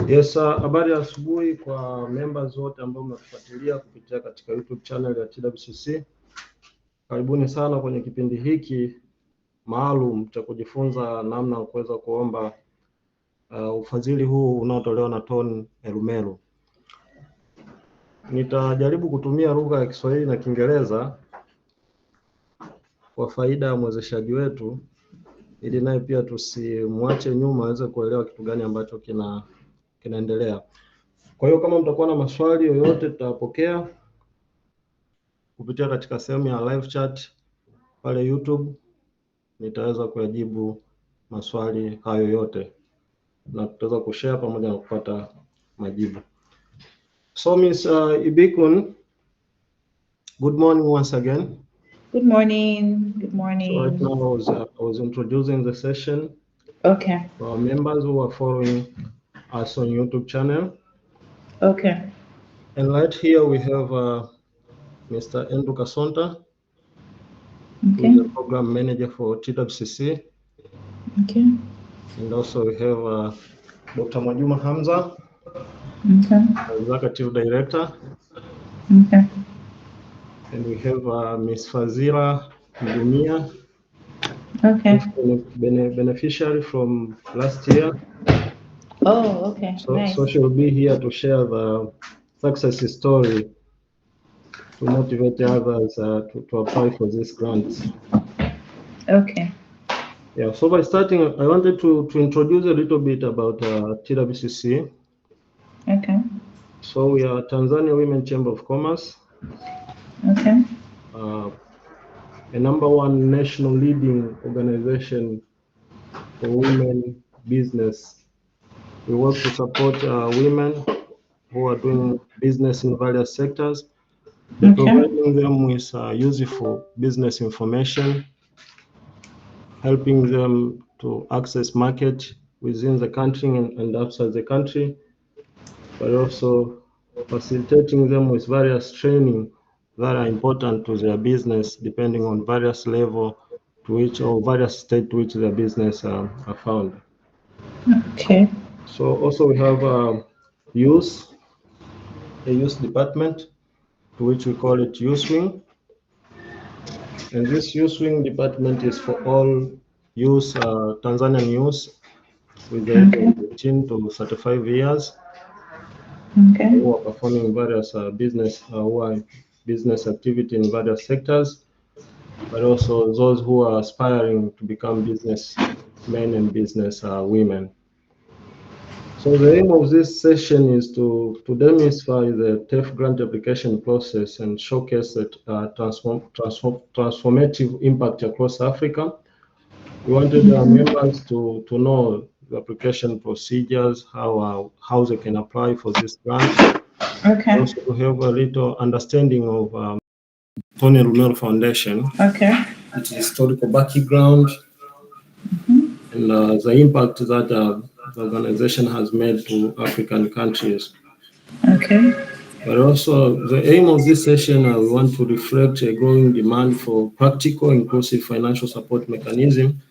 Yes, habari ya asubuhi kwa members wote ambao mnatufuatilia kupitia katika YouTube channel ya TWCC. Karibuni sana kwenye kipindi hiki maalum cha kujifunza namna ya kuweza kuomba ufadhili huu unaotolewa na Tony Elumelu. Nitajaribu kutumia lugha ya Kiswahili na Kiingereza kwa faida ya mwezeshaji wetu, ili naye pia tusimwache nyuma aweze kuelewa kitu gani ambacho kinaendelea. Kwa hiyo kama mtakuwa na maswali yoyote tutapokea kupitia katika sehemu ya live chat pale YouTube. Nitaweza kuyajibu maswali hayo yote na tutaweza kushare pamoja na kupata majibu. So Miss Ibikun, good morning once again. Good morning. Good morning. So right now I was introducing the session. Okay. For our members who are following us on YouTube channel. Okay. And right here we have Mr. Andrew Kasonta, Okay. who is the program manager for TWCC. Okay. And also we have Dr. Majuma Hamza, Okay. executive director. Okay. And we have Ms. Fazila Mdumia, Okay. beneficiary from last year. Oh, okay. Nice. So she'll be here to share the success story to motivate others to apply for these grants. Okay. Yeah, so by starting, I wanted to introduce a little bit about TWCC. Okay. So we are Tanzania Women Chamber of Commerce. Okay. A #1 national leading organization for women business. We work to support women who are doing business in various sectors, providing them with useful business information, helping them to access market within the country and outside the country, but also facilitating them with various training that are important to their business, depending on various level to which or various state to which their business are found. Okay. So also we have a youth department, to which we call it Youth Wing. And this Youth Wing department is for all youth, Tanzanian youth with the age of 18 to 35 years. Okay. Who are performing various business activity in various sectors, but also those who are aspiring to become business men and business women. So the aim of this session is to demystify the TEF grant application process and showcase that transformative impact across Africa. We wanted our members to know the application procedures, how they can apply for this grant. Okay. Also to have a little understanding of Tony Elumelu Foundation. Okay. Its historical background and the impact that the organization has made to African countries. Okay. But also the aim of this session, we want to reflect a growing demand for practical, inclusive financial support mechanism,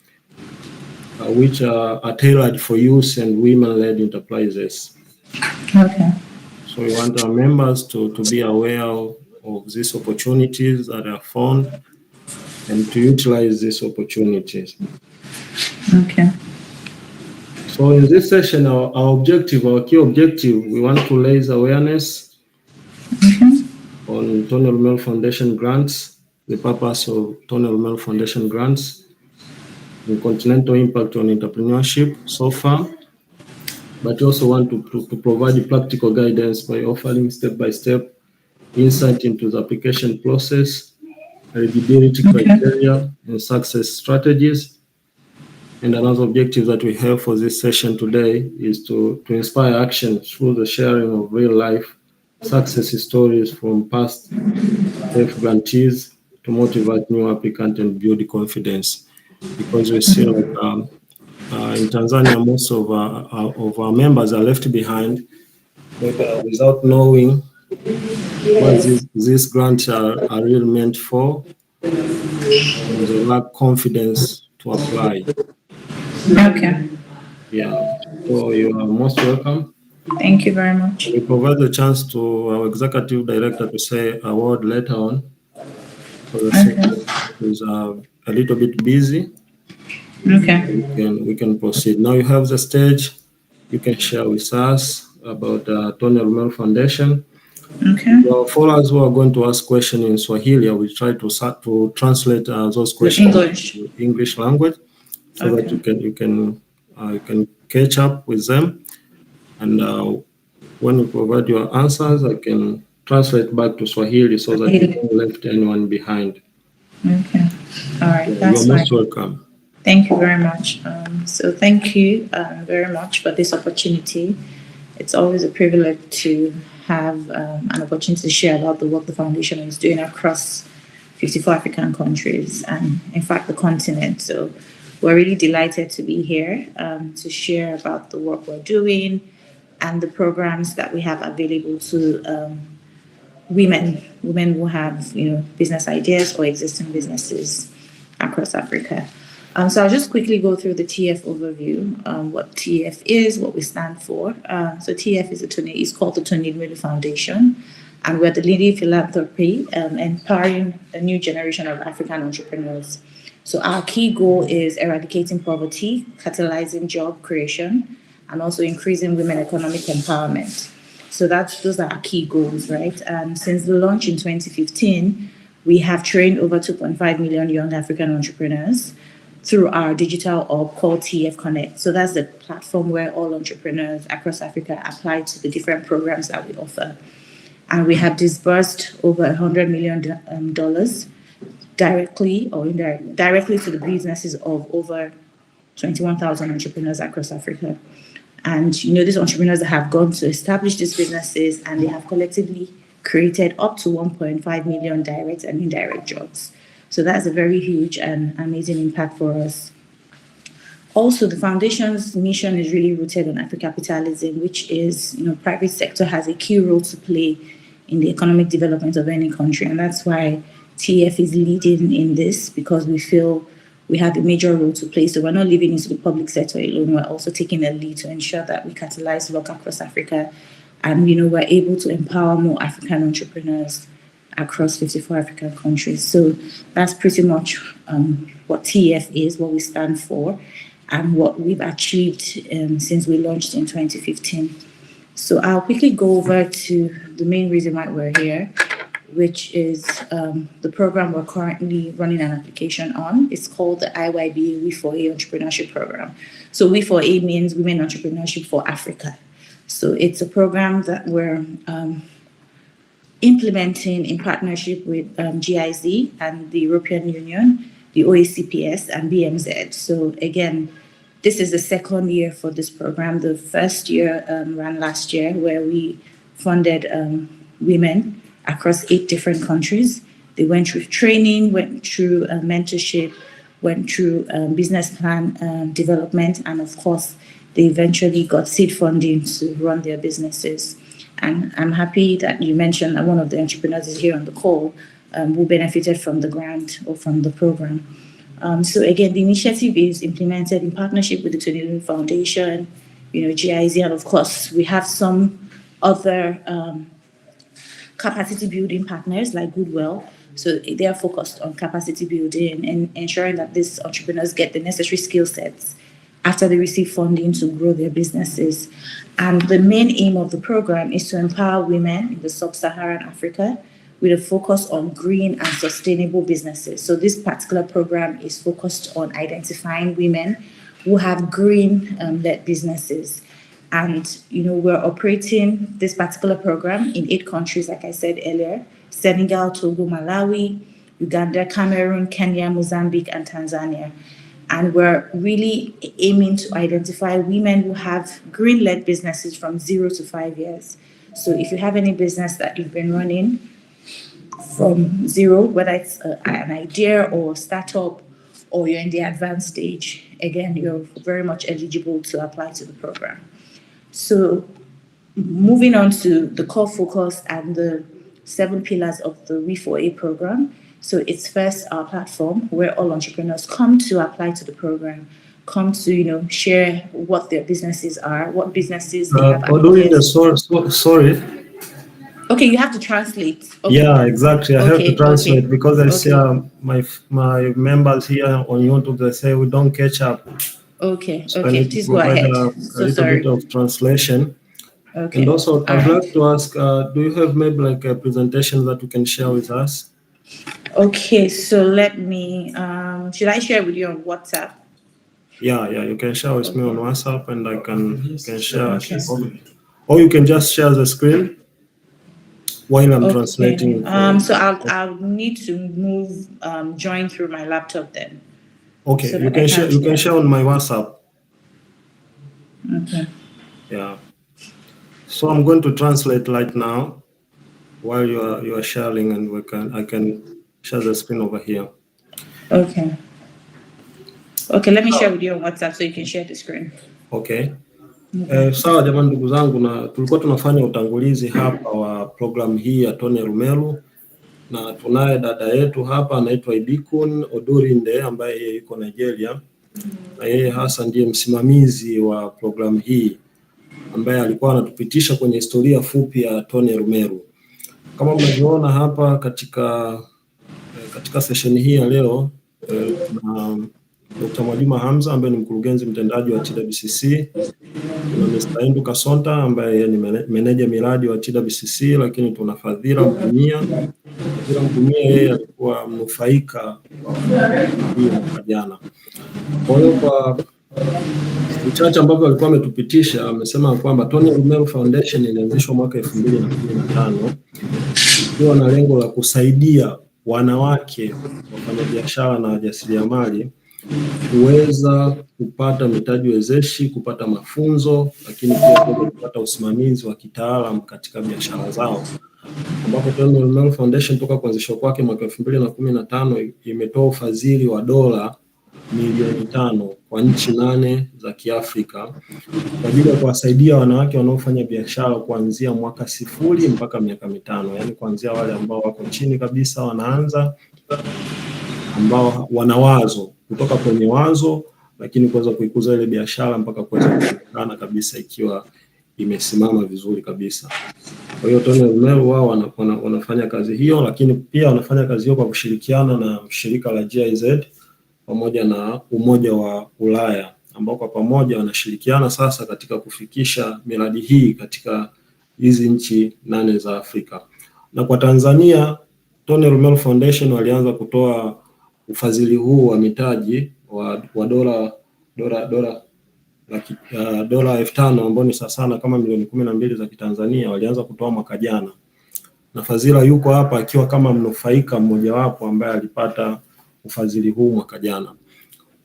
which are tailored for youth and women-led enterprises. Okay. So we want our members to be aware of these opportunities that are found and to utilize these opportunities. Okay. So in this session, our key objective, we want to raise awareness on Tony Elumelu Foundation grants, the purpose of Tony Elumelu Foundation grants, the continental impact on entrepreneurship so far, but we also want to provide practical guidance by offering step-by-step insight into the application process, eligibility criteria, and success strategies. And another objective that we have for this session today is to inspire action through the sharing of real-life success stories from past TEF grantees to motivate new applicants and build confidence. Because we see like in Tanzania, most of our members are left behind without knowing what these grants are really meant for, and they lack confidence to apply. Okay. Yeah, so you are most welcome. Thank you very much. We provide the chance to our executive director to say a word later on. For the secretary who's a little bit busy. Okay. We can proceed. Now you have the stage. You can share with us about Tony Elumelu Foundation. Okay. Our followers who are going to ask questions in Swahili, I will try to translate those questions English. to English language, so that you can catch up with them. And when you provide your answers, I can translate back to Swahili so that you don't left anyone behind. Okay. All right. Yeah, That's you're most fine. welcome. Thank you very much. So thank you very much for this opportunity. It's always a privilege to have an opportunity to share about the work the foundation is doing across 54 African countries and, in fact, the continent. So we're really delighted to be here to share about the work we're doing and the programs that we have available to women who have business ideas or existing businesses across Africa. So I'll just quickly go through the TF overview, what TF is, what we stand for. So TF is called the Tony Elumelu Foundation, and we're the leading philanthropy empowering a new generation of African entrepreneurs. So our key goal is eradicating poverty, catalyzing job creation, and also increasing women economic empowerment. So those are our key goals, right? And since the launch in 2015, we have trained over 2.5 million young African entrepreneurs through our digital hub called TF Connect. So that's the platform where all entrepreneurs across Africa apply to the different programs that we offer. And we have disbursed over $100 million directly or indirectly to the businesses of over 21,000 entrepreneurs across Africa. And these entrepreneurs have gone to establish these businesses, and they have collectively created up to 1.5 million direct and indirect jobs. So that's a very huge and amazing impact for us. Also, the foundation's mission is really rooted on Afro-capitalism, which is, private sector has a key role to play in the economic development of any country. And that's why TF is leading in this, because we feel we have a major role to play. So we're not leaving into the public sector alone. We're also taking a lead to ensure that we catalyze work across Africa. And, we're able to empower more African entrepreneurs across 54 African countries. So that's pretty much what TF is, what we stand for, and what we've achieved since we launched in 2015. So I'll quickly go over to the main reason why we're here, which is the program we're currently running an application on. It's called the IYB We4A Entrepreneurship Program. So We4A means Women Entrepreneurship for Africa. So it's a program that we're implementing in partnership with GIZ and the European Union, the OECPS, and BMZ. So again, this is the second year for this program. The first year ran last year, where we funded women across 8 different countries. They went through training, went through mentorship, went through business plan development, and of course, they eventually got seed funding to run their businesses. And I'm happy that you mentioned that one of the entrepreneurs is here on the call who benefited from the grant or from the program. So again, the initiative is implemented in partnership with the Tony Elumelu Foundation, GIZ, and of course, we have some other capacity building partners like Goodwill. So they are focused on capacity building and ensuring that these entrepreneurs get the necessary skill sets after they receive funding to grow their businesses. And the main aim of the program is to empower women in the sub-Saharan Africa with a focus on green and sustainable businesses. So this particular program is focused on identifying women who have green-led businesses. And, we're operating this particular program in 8 countries, like I said earlier: Senegal, Togo, Malawi, Uganda, Cameroon, Kenya, Mozambique, and Tanzania. And we're really aiming to identify women who have green-led businesses from 0 to 5 years. So if you have any business that you've been running from 0, whether it's an idea or startup, or you're in the advanced stage, again, you're very much eligible to apply to the program. So moving on to the core focus and the 7 pillars of the We4A program. So it's first our platform, where all entrepreneurs come to apply to the program, come to, share what their businesses are, what businesses they have. Sorry. Okay, you have to translate. Okay. Yeah, exactly. I have to translate because I see my members here on YouTube, they say we don't catch up. Okay, so please go ahead. A little bit of translation. Okay. And also, I'd like to ask, do you have maybe like a presentation that you can share with us? Okay, so let me, should I share with you on WhatsApp? Yeah, you can share with me on WhatsApp and I can share. Or you can just share the screen while I'm translating. So I'll need to move, join through my laptop then. Okay, so you can share on my WhatsApp. Okay. Yeah. So I'm going to translate right now while you are sharing, and I can share the screen over here. Okay, let me share with you on WhatsApp so you can share the screen. Okay. Sawa jamani, ndugu zangu, na tulikuwa tunafanya utangulizi hapa wa program hii ya Tony Elumelu, na tunaye dada yetu hapa anaitwa Ibikun Odurinde ambaye yeye yuko Nigeria, na yeye hasa ndiye msimamizi wa program hii ambaye alikuwa anatupitisha kwenye historia fupi ya Tony Elumelu. Kama mnavyoona hapa katika session hii ya leo, na Dr. Mwajuma Hamza ambaye ni mkurugenzi mtendaji wa TWCC, na Mr. Indu Kasonta ambaye ni meneja miradi wa TWCC, lakini tuna Fadhila Mpumia. Yeye alikuwa mnufaika wa mwaka jana. Kwa hiyo kwa uchache ambavyo alikuwa ametupitisha, amesema kwamba Tony Elumelu Foundation ilianzishwa mwaka 2015 ikiwa na lengo la kusaidia wanawake wafanyabiashara na wajasiriamali kuweza kupata mitaji wezeshi, kupata mafunzo, lakini pia kupata usimamizi wa kitaalamu katika biashara zao, ambapo Tony Elumelu Foundation toka kuanzishwa kwake mwaka 2015 imetoa ufadhili wa dola milioni 5 kwa nchi 8 za Kiafrika kwa ajili ya kuwasaidia wanawake wanaofanya biashara kuanzia mwaka 0 mpaka miaka 5, yani kuanzia wale ambao wako chini kabisa wanaanza, ambao wana wazo, kutoka kwenye wazo lakini kuweza kuikuza ile biashara mpaka kuweza kuonekana kabisa ikiwa imesimama vizuri kabisa. Kwa hiyo Tony Elumelu wao wanafanya kazi hiyo, lakini pia wanafanya kazi hiyo kwa kushirikiana na shirika la GIZ pamoja na Umoja wa Ulaya, ambao kwa pamoja wanashirikiana sasa katika kufikisha miradi hii katika hizi nchi 8 za Afrika. Na kwa Tanzania, Tony Elumelu Foundation walianza kutoa ufadhili huu wa mitaji wa dola 5,000 ambao ni sana kama milioni 12 za Kitanzania. Walianza kutoa mwaka jana, na Fadhila yuko hapa akiwa kama mnufaika mmojawapo ambaye alipata ufadhili huu mwaka jana.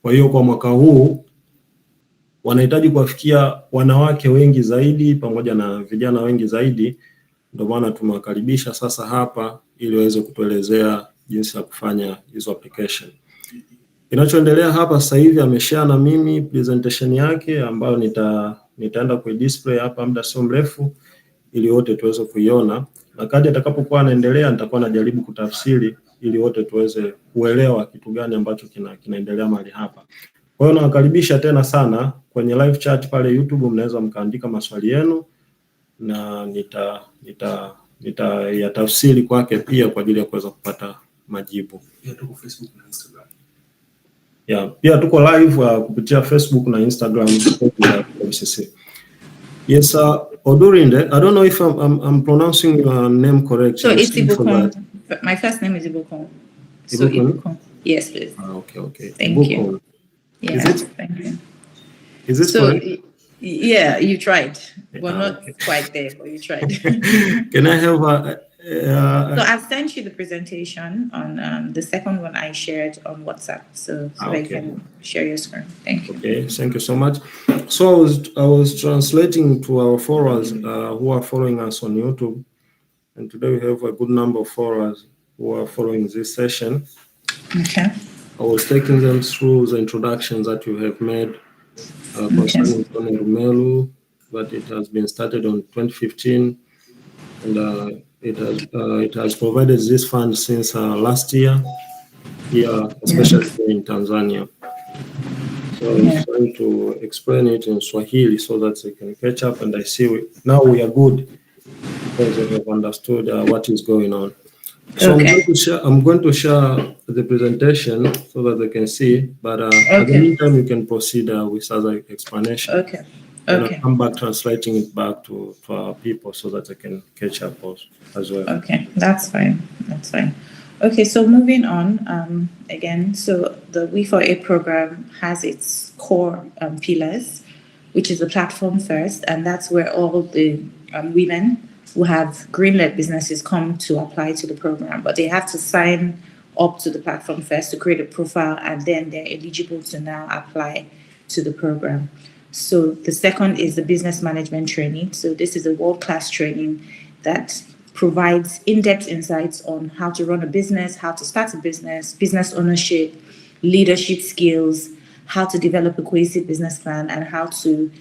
Kwa hiyo kwa mwaka huu wanahitaji kuwafikia wanawake wengi zaidi pamoja na vijana wengi zaidi, ndio maana tumewakaribisha sasa hapa ili waweze kutuelezea jinsi ya kufanya hizo application. Kinachoendelea hapa sasa hivi, ameshare na mimi presentation yake ambayo nitaenda kuidisplay hapa muda sio mrefu ili wote tuweze kuiona, na kadri atakapokuwa anaendelea nitakuwa najaribu kutafsiri ili wote tuweze kuelewa kitu gani ambacho kinaendelea mahali hapa. Kwa hiyo nawakaribisha tena sana kwenye live chat pale YouTube, mnaweza mkaandika maswali yenu na nitayatafsiri kwake pia kwa ajili ya kuweza kupata majibu. Pia tuko Facebook na Instagram. Yeah, pia tuko live kupitia Facebook na Instagram TWCC. Yes, Odurinde, I don't know if I'm pronouncing your name correct. So it's Ibukun. My first name is Ibukun. So Ibukun. Yes, please. Okay. Thank you. Yeah, thank you. Is it so? Correct? Yeah, you tried. We're not quite there, but you tried. Can I have so I've sent you the presentation on the second one I shared on WhatsApp, so I can share your screen. Thank you. Okay, thank you so much. So I was translating to our followers who are following us on YouTube, and today we have a good number of followers who are following this session. Okay. I was taking them through the introductions that you have made concerning Tony Elumelu, but it has been started on 2015, and it has provided this fund since last year, especially in Tanzania. So I'm trying to explain it in Swahili so that they can catch up, and I see now we are good because they have understood what is going on. So I'm going to share the presentation so that they can see, but at the meantime, you can proceed with other explanation. Okay. And I'll come back translating it back to our people so that they can catch up as well. Okay, that's fine. That's fine. Okay, so moving on, again, so the We4A program has its core pillars, which is the platform first, and that's where all the women who have green-led businesses come to apply to the program, but they have to sign up to the platform first to create a profile, and then they're eligible to now apply to the program. So the second is the business management training. So this is a world-class training that provides in-depth insights on how to run a business, how to start a business, business ownership, leadership skills, how to develop a cohesive business plan, and how to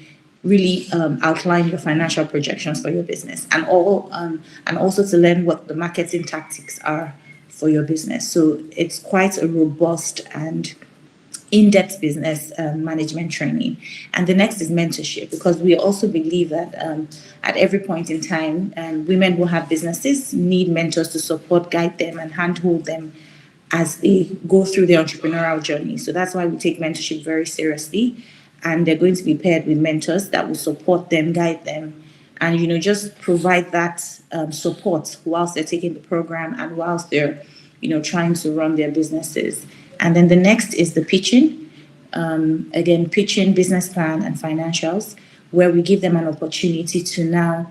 really outline your financial projections for your business, and also to learn what the marketing tactics are for your business. So it's quite a robust and in-depth business management training. And the next is mentorship, because we also believe that at every point in time, women who have businesses need mentors to support, guide them, and handhold them as they go through their entrepreneurial journey. So that's why we take mentorship very seriously, and they're going to be paired with mentors that will support them, guide them, and just provide that support whilst they're taking the program and whilst they're trying to run their businesses. And then the next is the pitching. Again, pitching, business plan, and financials, where we give them an opportunity to now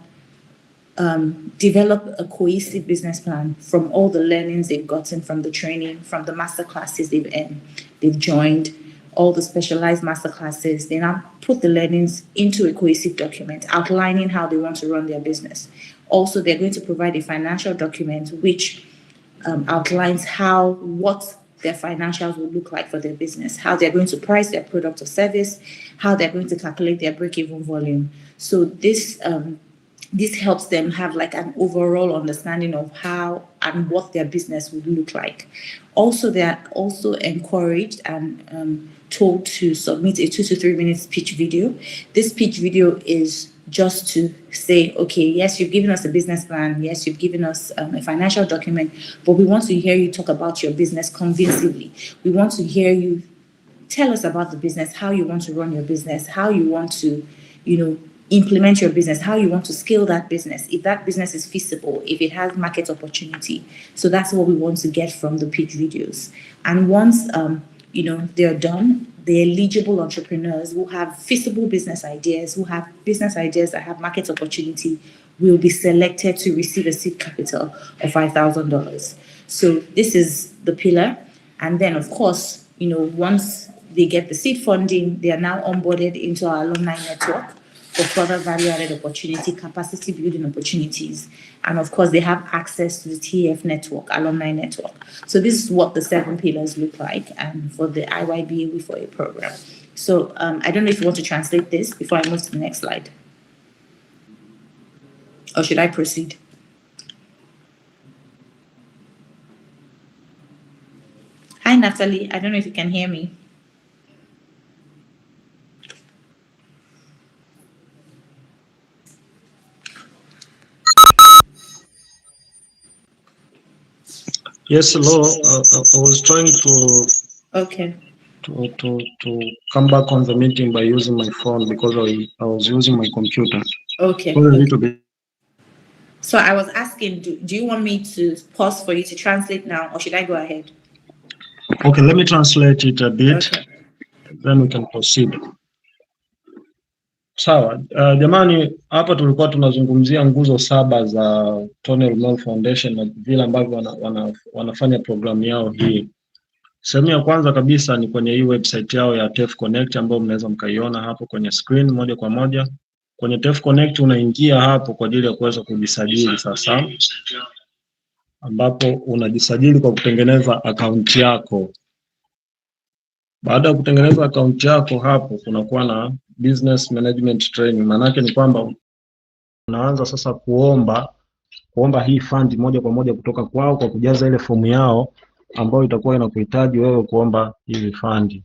develop a cohesive business plan from all the learnings they've gotten from the training, from the master classes they've joined, all the specialized master classes. They now put the learnings into a cohesive document outlining how they want to run their business. Also, they're going to provide a financial document which outlines what their financials will look like for their business, how they're going to price their product or service, how they're going to calculate their break-even volume. So this helps them have like an overall understanding of how and what their business would look like. Also, they're also encouraged and told to submit a 2 to 3 minutes pitch video. This pitch video is just to say, okay, yes, you've given us a business plan. Yes, you've given us a financial document, but we want to hear you talk about your business convincingly. We want to hear you tell us about the business, how you want to run your business, how you want to, implement your business, how you want to scale that business, if that business is feasible, if it has market opportunity. So that's what we want to get from the pitch videos. And once, they're done, the eligible entrepreneurs who have feasible business ideas, who have business ideas that have market opportunity, will be selected to receive a seed capital of $5,000. So this is the pillar. And then, of course, once they get the seed funding, they are now onboarded into our alumni network for further value-added opportunity, capacity building opportunities. And of course, they have access to the TEF network, alumni network. So this is what the 7 pillars look like and for the IYB We4A program. So I don't know if you want to translate this before I move to the next slide. Or should I proceed? Hi, Natalie. I don't know if you can hear me. Yes, hello. I was trying to come back on the meeting by using my phone because I was using my computer. Okay. A little bit. So I was asking, do you want me to pause for you to translate now, or should I go ahead? Okay, let me translate it a bit. Okay. Then we can proceed. Sawa. Jamani, hapa tulikuwa tunazungumzia nguzo 7 za Tony Elumelu Foundation na vile ambavyo wanafanya programu yao hii. Sehemu ya kwanza kabisa ni kwenye hii website yao ya TEF Connect ambayo mnaweza mkaiona hapo kwenye screen moja kwa moja. Kwenye TEF Connect unaingia hapo kwa ajili ya kuweza kujisajili sasa, ambapo unajisajili kwa kutengeneza akaunti yako. Baada ya kutengeneza akaunti yako, hapo kunakuwa na business management training. Maana yake ni kwamba unaanza sasa kuomba hii fund moja kwa moja kutoka kwao kwa kujaza ile fomu yao ambayo itakuwa inakuhitaji wewe kuomba hii fund.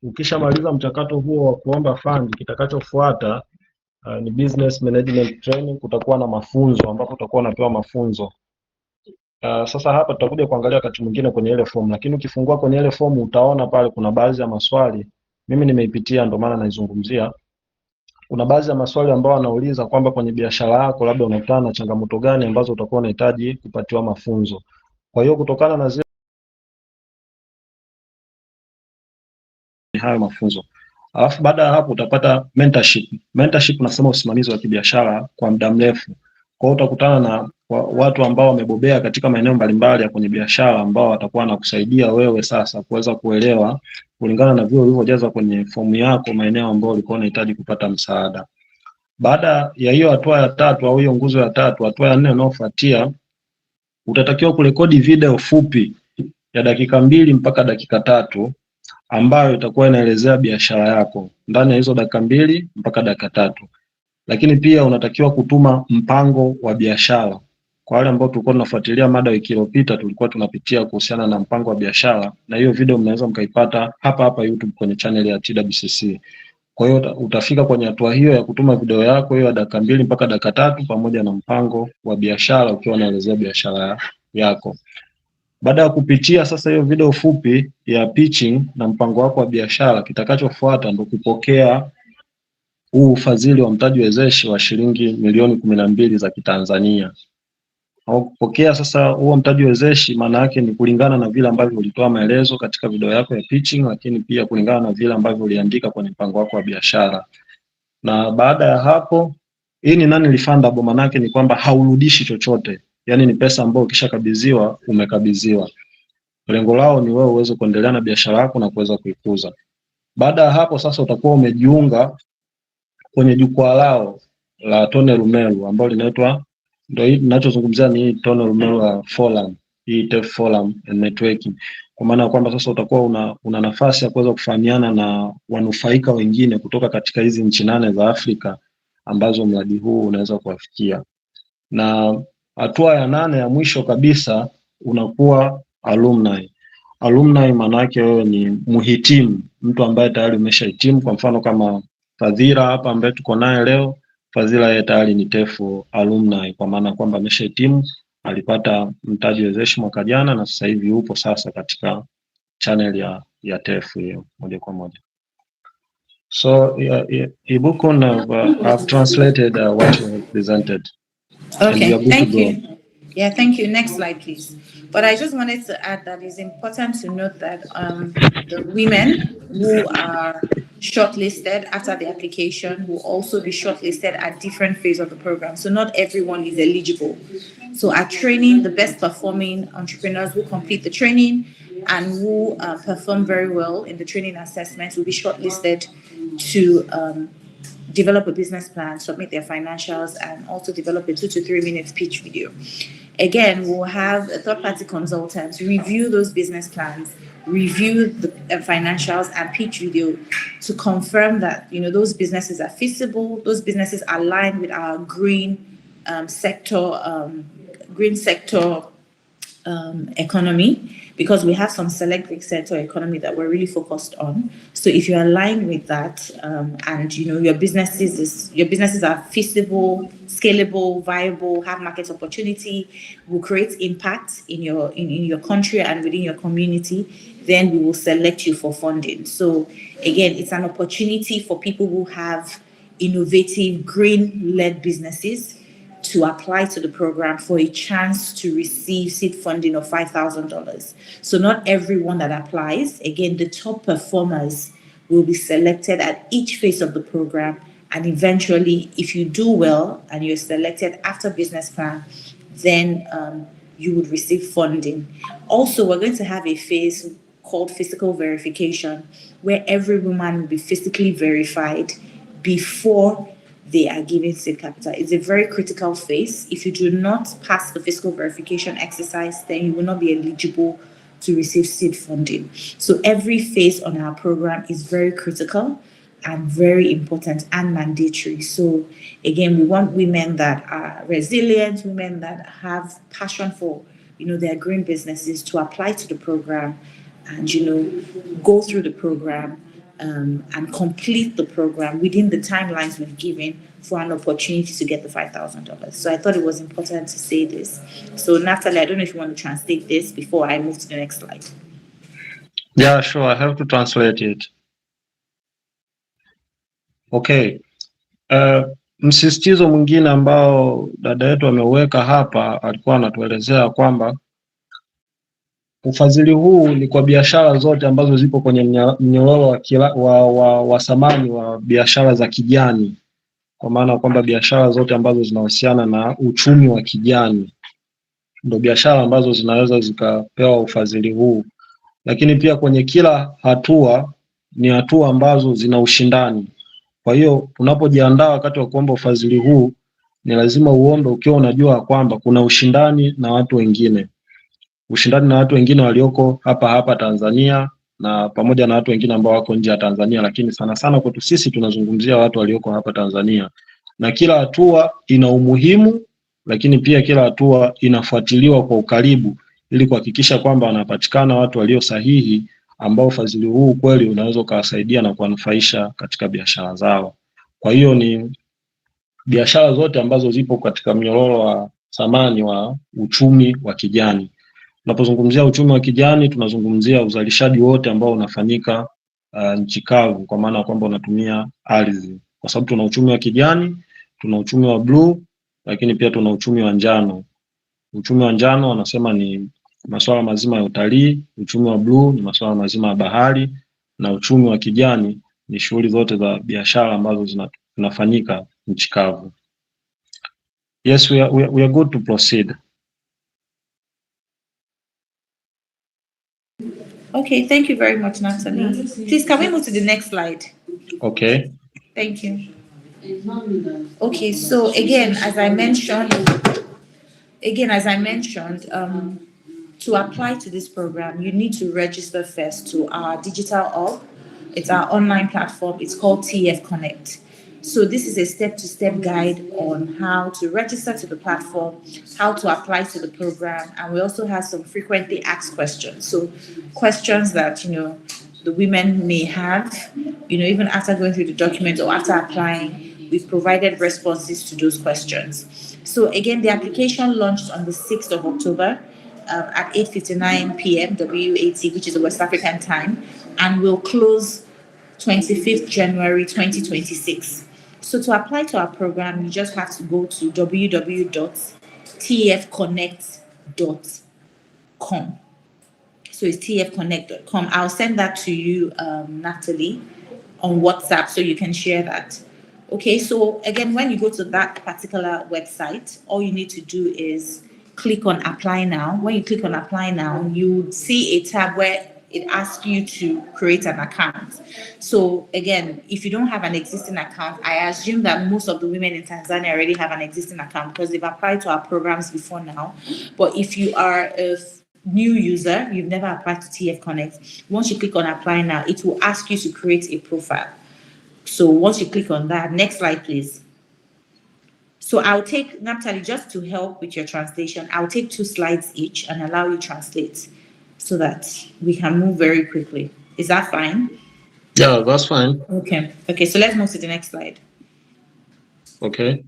ukishamaliza mchakato huo wa kuomba fund, kitakachofuata ni business management training. Kutakuwa na mafunzo ambapo utakuwa unapewa mafunzo. Sasa hapa tutakuja kuangalia wakati mwingine kwenye ile fomu, lakini ukifungua kwenye ile fomu utaona pale kuna baadhi ya maswali. Mimi nimeipitia ndio maana naizungumzia. Kuna baadhi ya maswali ambayo wanauliza kwamba kwenye biashara yako labda unakutana na changamoto gani ambazo utakuwa unahitaji kupatiwa mafunzo. Kwa hiyo kutokana na zile hayo mafunzo. Alafu baada ya hapo utapata mentorship. Mentorship nasema usimamizi wa kibiashara kwa muda mrefu. Kwa hiyo utakutana na watu ambao wamebobea katika maeneo mbalimbali ya kwenye biashara ambao watakuwa wanakusaidia wewe sasa kuweza kuelewa kulingana na vile ulivyojaza kwenye fomu yako maeneo ambayo ulikuwa unahitaji kupata msaada. Baada ya hiyo hatua ya tatu au hiyo nguzo ya tatu, hatua ya 4 inayofuatia, utatakiwa kurekodi video fupi ya dakika 2 mpaka dakika 3 ambayo itakuwa inaelezea biashara yako ndani ya hizo dakika 2 mpaka dakika 3. Lakini pia unatakiwa kutuma mpango wa biashara. Kwa wale ambao tulikuwa tunafuatilia mada wiki iliyopita, tulikuwa tunapitia kuhusiana na mpango wa biashara, na hiyo video mnaweza mkaipata hapa hapa YouTube kwenye channel ya TWCC. Kwa hiyo utafika kwenye hatua hiyo ya kutuma video yako hiyo ya dakika 2 mpaka dakika 3 pamoja na mpango wa biashara ukiwa unaelezea biashara yako. Baada ya kupitia sasa hiyo video fupi ya pitching na mpango wako wa biashara, kitakachofuata ndio kupokea huu ufadhili wa mtaji wezeshi wa shilingi milioni 12 za Kitanzania. Au kupokea sasa huo mtaji wezeshi, maana yake ni kulingana na vile ambavyo ulitoa maelezo katika video yako ya pitching, lakini pia kulingana na vile ambavyo uliandika kwenye mpango wako wa biashara. Na baada ya hapo, hii ni non-refundable, maana yake ni kwamba haurudishi chochote. Yaani ni pesa ambayo ukishakabidhiwa umekabidhiwa. Lengo lao ni wewe uweze kuendelea na biashara yako na kuweza kuikuza. Baada ya hapo sasa utakuwa umejiunga kwenye jukwaa lao la Tony Elumelu ambalo linaitwa, ndio hii ninachozungumzia ni Tony Elumelu Forum, hii TEF Forum and Networking. Kwa maana kwamba sasa utakuwa una nafasi ya kuweza kufahamiana na wanufaika wengine kutoka katika hizi nchi 8 za Afrika ambazo mradi huu unaweza kuwafikia. Na hatua ya 8 ya mwisho kabisa unakuwa alumni. Alumni maana yake wewe ni muhitimu, mtu ambaye tayari umeshahitimu. Kwa mfano kama Fadhila hapa ambaye tuko naye leo, Fadhila yeye tayari ni TEF alumni, kwa maana kwamba ameshahitimu, alipata mtaji wezeshi mwaka jana na sasa hivi upo sasa katika channel ya TEF hiyo moja kwa moja. So Ibukun, I've translated what you have presented. Okay, thank you. Yeah, thank you. Next slide, please. But I just wanted to add that it's important to note that the women who are shortlisted after the application will also be shortlisted at different phases of the program. So not everyone is eligible. So at training, the best performing entrepreneurs who complete the training and who perform very well in the training assessments will be shortlisted to develop a business plan, submit their financials, and also develop a 2 to 3 minute pitch video. Again, we'll have a third-party consultant review those business plans, review the financials and pitch video to confirm that those businesses are feasible, those businesses align with our green sector economy, because we have some select green sector economy that we're really focused on. So if you align with that, and your businesses are feasible, scalable, viable, have market opportunity, will create impact in your country and within your community, then we will select you for funding. So again, it's an opportunity for people who have innovative green-led businesses to apply to the program for a chance to receive seed funding of $5,000. So not everyone that applies, again, the top performers will be selected at each phase of the program. And eventually, if you do well and you're selected after business plan, then you would receive funding. Also, we're going to have a phase called physical verification, where every woman will be physically verified before they are given seed capital. It's a very critical phase. If you do not pass the physical verification exercise, then you will not be eligible to receive seed funding. So every phase on our program is very critical and very important and mandatory. So again, we want women that are resilient, women that have passion for their green businesses to apply to the program and go through the program and complete the program within the timelines we've given for an opportunity to get the $5,000. So I thought it was important to say this. So Natalie, I don't know if you want to translate this before I move to the next slide. Yeah, sure. I have to translate it. Okay. Msisitizo mwingine ambao dada yetu ameweka hapa, alikuwa anatuelezea kwamba ufadhili huu ni kwa biashara zote ambazo zipo kwenye mnyororo wa thamani wa biashara za kijani, kwa maana kwamba biashara zote ambazo zinahusiana na uchumi wa kijani ndio biashara ambazo zinaweza zikapewa ufadhili huu. Lakini pia kwenye kila hatua ni hatua ambazo zina ushindani. Kwa hiyo unapojiandaa wakati wa kuomba ufadhili huu, ni lazima uombe ukiwa unajua kwamba kuna ushindani na watu wengine. Ushindani na watu wengine walioko hapa Tanzania na pamoja na watu wengine ambao wako nje ya Tanzania, lakini sana sana kwetu sisi tunazungumzia watu walioko hapa Tanzania. Na kila hatua ina umuhimu, lakini pia kila hatua inafuatiliwa kwa ukaribu ili kuhakikisha kwamba wanapatikana watu walio sahihi ambao ufadhili huu kweli unaweza kuwasaidia na kuwanufaisha katika biashara zao. Kwa hiyo ni biashara zote ambazo zipo katika mnyororo wa thamani wa uchumi wa kijani. Tunapozungumzia uchumi wa kijani, tunazungumzia uzalishaji wote ambao unafanyika nchi kavu, kwa maana kwamba unatumia ardhi. Kwa sababu tuna uchumi wa kijani, tuna uchumi wa blue, lakini pia tuna uchumi wa njano. Uchumi wa njano wanasema ni masuala mazima ya utalii, uchumi wa blue ni masuala mazima ya bahari, na uchumi wa kijani ni shughuli zote za biashara ambazo zinafanyika nchi kavu. Yes, we are good to proceed. Okay, thank you very much, Natalie. Please, can we move to the next slide? Okay. Thank you. Okay, so again, as I mentioned, to apply to this program, you need to register first to our digital hub. It's our online platform. It's called TF Connect. So this is a step-to-step guide on how to register to the platform, how to apply to the program, and we also have some frequently asked questions. So questions that, the women may have, even after going through the document or after applying, we've provided responses to those questions. So again, the application launched on the 6th of October at 8:59 p.m. WAT, which is the West African time, and will close 25th January 2026. So to apply to our program, you just have to go to www.tfconnect.com. So it's tfconnect.com. I'll send that to you, Natalie, on WhatsApp so you can share that. Okay, so again, when you go to that particular website, all you need to do is click on Apply Now. When you click on Apply Now, you see a tab where it asks you to create an account. So again, if you don't have an existing account, I assume that most of the women in Tanzania already have an existing account because they've applied to our programs before now. But if you are a new user, you've never applied to TF Connect, once you click on Apply Now, it will ask you to create a profile. So once you click on that, next slide, please. So I'll take, Natalie, just to help with your translation, I'll take 2 slides each and allow you to translate so that we can move very quickly. Is that fine? Yeah, that's fine. Okay, so let's move to the next slide. Okay.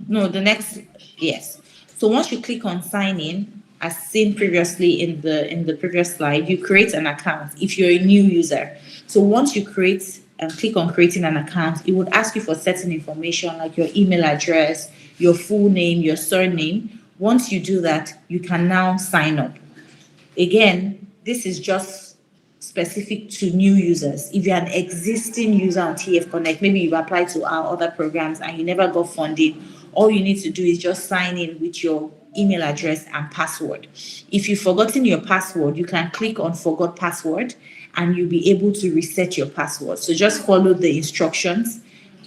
No, the next, yes. So once you click on sign in, as seen previously in the previous slide, you create an account if you're a new user. So once you create and click on creating an account, it would ask you for certain information like your email address, your full name, your surname. Once you do that, you can now sign up. Again, this is just specific to new users. If you're an existing user on TF Connect, maybe you've applied to our other programs and you never got funding, all you need to do is just sign in with your email address and password. If you've forgotten your password, you can click on Forgot Password and you'll be able to reset your password. So just follow the instructions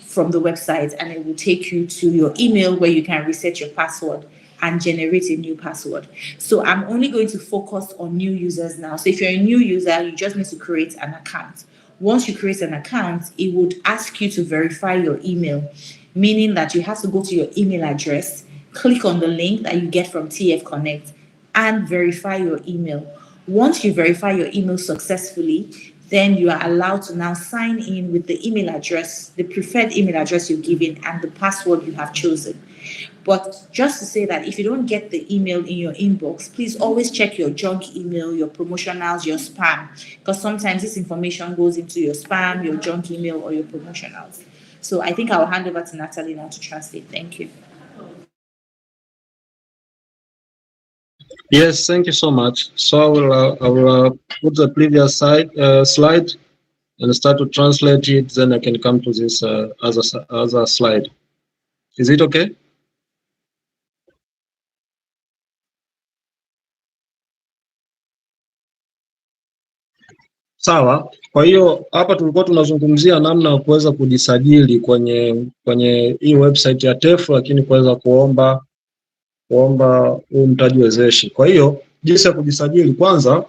from the website and it will take you to your email where you can reset your password and generate a new password. So I'm only going to focus on new users now. So if you're a new user, you just need to create an account. Once you create an account, it would ask you to verify your email, meaning that you have to go to your email address, click on the link that you get from TF Connect and verify your email. Once you verify your email successfully, then you are allowed to now sign in with the email address, the preferred email address you're given, and the password you have chosen. But just to say that if you don't get the email in your inbox, please always check your junk email, your promotionals, your spam, because sometimes this information goes into your spam, your junk email, or your promotionals. So I think I'll hand over to Natalie now to translate. Thank you. Yes, thank you so much. So I will put the previous slide and start to translate it. Then I can come to this other slide. Is it okay? Sawa. Kwa hiyo hapa tulikuwa tunazungumzia namna ya kuweza kujisajili kwenye hii website ya TEF, lakini kuweza kuomba huu mtaji wezeshi. Kwa hiyo jinsi ya kujisajili, kwanza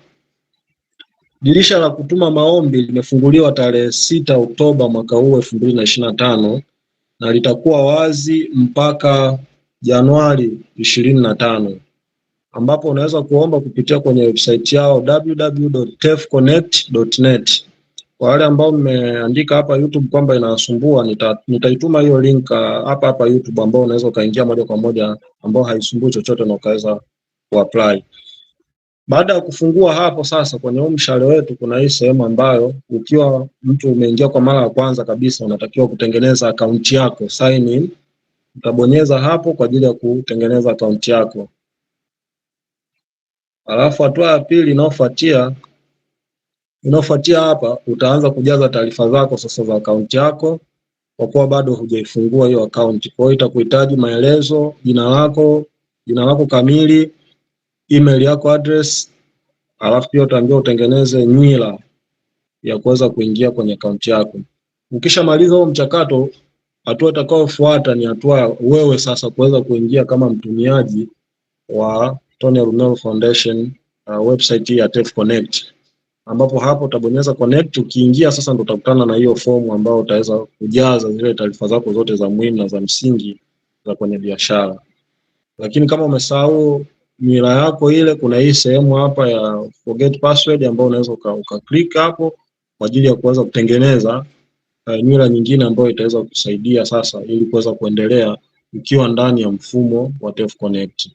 dirisha la kutuma maombi limefunguliwa tarehe 6 Oktoba mwaka huu 2025 na litakuwa wazi mpaka Januari 25, ambapo unaweza kuomba kupitia kwenye website yao www.tefconnect.net. Kwa wale ambao mmeandika hapa YouTube kwamba inasumbua, nitaituma hiyo link hapa YouTube, ambao unaweza ukaingia moja kwa moja, ambao haisumbui chochote na ukaweza kuapply. Baada ya kufungua hapo sasa, kwenye huu mshale wetu kuna hii sehemu ambayo ukiwa mtu umeingia kwa mara ya kwanza kabisa, unatakiwa kutengeneza akaunti yako, sign in. Utabonyeza hapo kwa ajili ya kutengeneza akaunti yako. Alafu hatua ya pili inayofuatia hapa, utaanza kujaza taarifa zako sasa za akaunti yako, kwa kuwa bado hujaifungua hiyo akaunti. Kwa hiyo itakuhitaji maelezo, jina lako kamili, email yako address, alafu pia utaambiwa utengeneze nywila ya kuweza kuingia kwenye akaunti yako. Ukishamaliza huo mchakato, hatua itakayofuata ni hatua wewe sasa kuweza kuingia kama mtumiaji wa Tony Elumelu Foundation website ya TEF Connect, ambapo hapo utabonyeza connect. Ukiingia sasa ndo utakutana na hiyo fomu ambayo utaweza kujaza zile taarifa zako zote za muhimu na za msingi za kwenye biashara. Lakini kama umesahau nywila yako ile, kuna hii sehemu hapa ya forget password ambayo unaweza ukaklik hapo kwa ajili ya kuweza kutengeneza nywila nyingine ambayo itaweza kusaidia sasa ili kuweza kuendelea ukiwa ndani ya mfumo wa TEF Connect.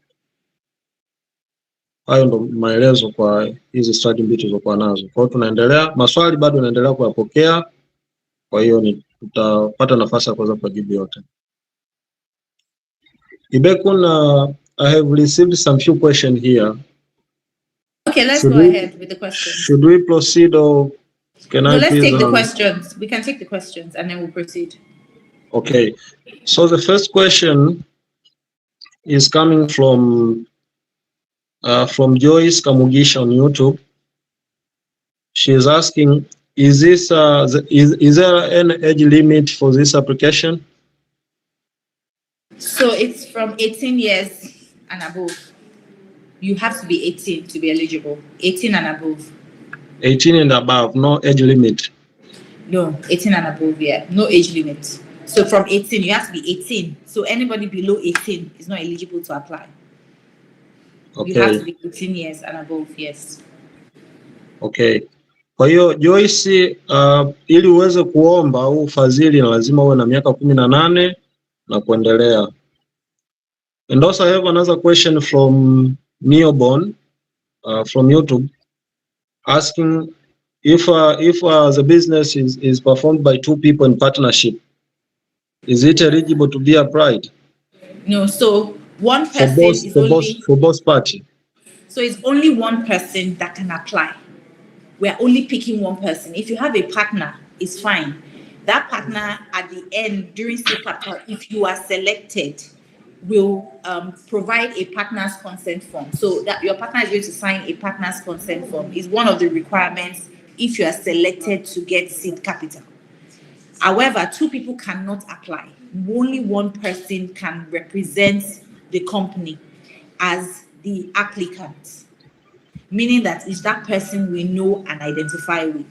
Hayo ndo maelezo kwa hizi study mbili tulizokuwa nazo. Kwa hiyo tunaendelea, maswali bado naendelea kuyapokea, kwa hiyo tutapata nafasi ya kuweza kujibu yote. Ibekun, I have received some few questions here. Okay, let's go ahead with the questions. Should we proceed or can I let's please, take the questions. We can take the questions and then we'll proceed. Okay. So the first question is coming from Joyce Kamugisha on YouTube. She is asking, is there an age limit for this application? So it's from 18 years and above. You have to be 18 to be eligible. 18 and above. 18 and above, no age limit. No, 18 and above, yeah. No age limit. So from 18, you have to be 18. So anybody below 18 is not eligible to apply. Okay. You have to be 18 years and above, yes. Okay. Kwa hiyo Joyce, ili uweze kuomba huu ufadhili na lazima uwe na miaka 18 na kuendelea. And also I have another question from Neoborn from YouTube asking if the business is performed by two people in partnership, is it eligible to be applied? No, so one person for both parties. So it's only one person that can apply. We're only picking one person. If you have a partner, it's fine. That partner at the end, during CPAP, if you are selected, will provide a partner's consent form. So that your partner is going to sign a partner's consent form is one of the requirements if you are selected to get seed capital. However, two people cannot apply. Only one person can represent the company as the applicant, meaning that it's that person we know and identify with.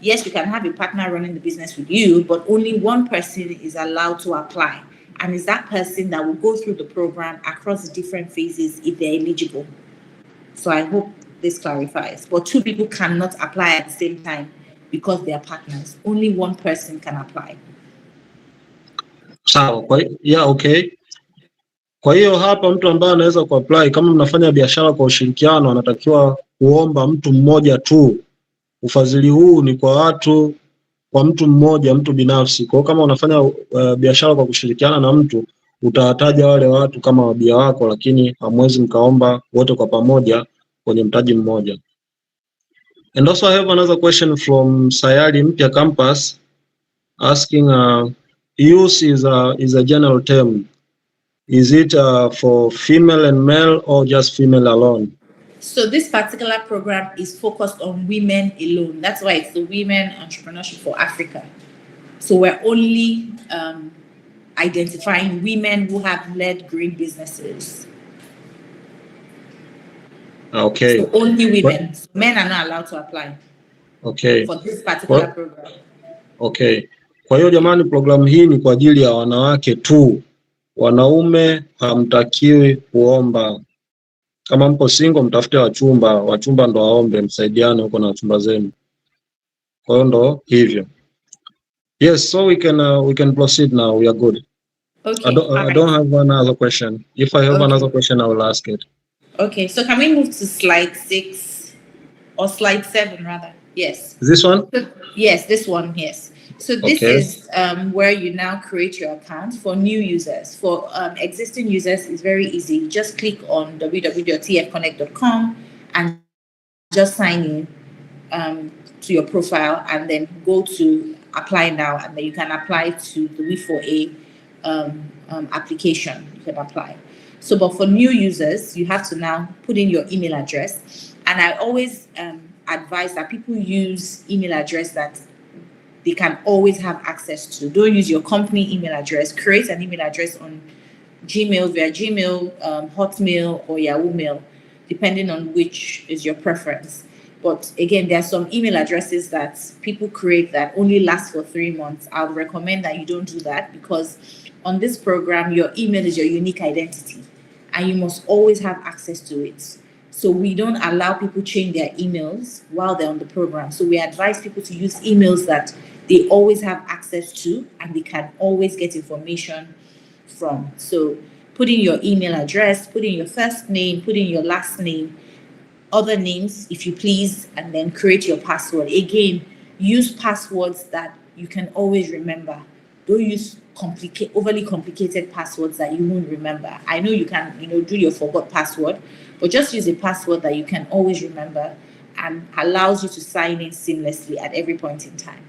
Yes, you can have a partner running the business with you, but only one person is allowed to apply. And it's that person that will go through the program across the different phases if they're eligible. So I hope this clarifies. But 2 people cannot apply at the same time because they are partners. Only 1 person can apply. Sawa, okay. Kwa hiyo hapa mtu ambaye anaweza kuapply, kama mnafanya biashara kwa ushirikiano, anatakiwa kuomba mtu mmoja tu. Ufadhili huu ni kwa mtu mmoja, mtu binafsi. Kwa hiyo kama unafanya biashara kwa kushirikiana na mtu, utawataja wale watu kama wabia wako, lakini hamwezi mkaomba wote kwa pamoja kwenye mtaji mmoja. And also I have another question from Sayali Mpya Campus asking use is a general term. Is it for female and male or just female alone? So this particular program is focused on women alone. That's why it's the Women Entrepreneurship for Africa. So we're only identifying women who have led green businesses. Okay. So only women. So men are not allowed to apply. Okay. For this particular program. Okay. Kwa hiyo jamani, programu hii ni kwa ajili ya wanawake tu. Wanaume hamtakiwi kuomba. Kama mpo single, mtafute wachumba ndo waombe, msaidiane huko na wachumba zenu. Kwa hiyo ndo hivyo. Yes, so we can proceed now. We are good. Okay. I don't have another question. If I have another question, I will ask it. Okay, so can we move to slide 6 or slide 7 rather? Yes. This one? Yes, this one, yes. So this is where you now create your account for new users. For existing users, it's very easy. Just click on www.tfconnect.com and just sign in to your profile, and then go to apply now, and then you can apply to the W4A application. You can apply. So, but for new users, you have to now put in your email address. And I always advise that people use email address that they can always have access to. Don't use your company email address. Create an email address on Gmail, via Gmail, Hotmail, or Yahoo Mail, depending on which is your preference. But again, there are some email addresses that people create that only last for 3 months. I would recommend that you don't do that, because on this program, your email is your unique identity and you must always have access to it. So we don't allow people change their emails while they're on the program. So we advise people to use emails that they always have access to and they can always get information from. So put in your email address, put in your first name, put in your last name, other names, if you please, and then create your password. Again, use passwords that you can always remember. Don't use overly complicated passwords that you won't remember. I know you can, do your forgot password, but just use a password that you can always remember and allows you to sign in seamlessly at every point in time.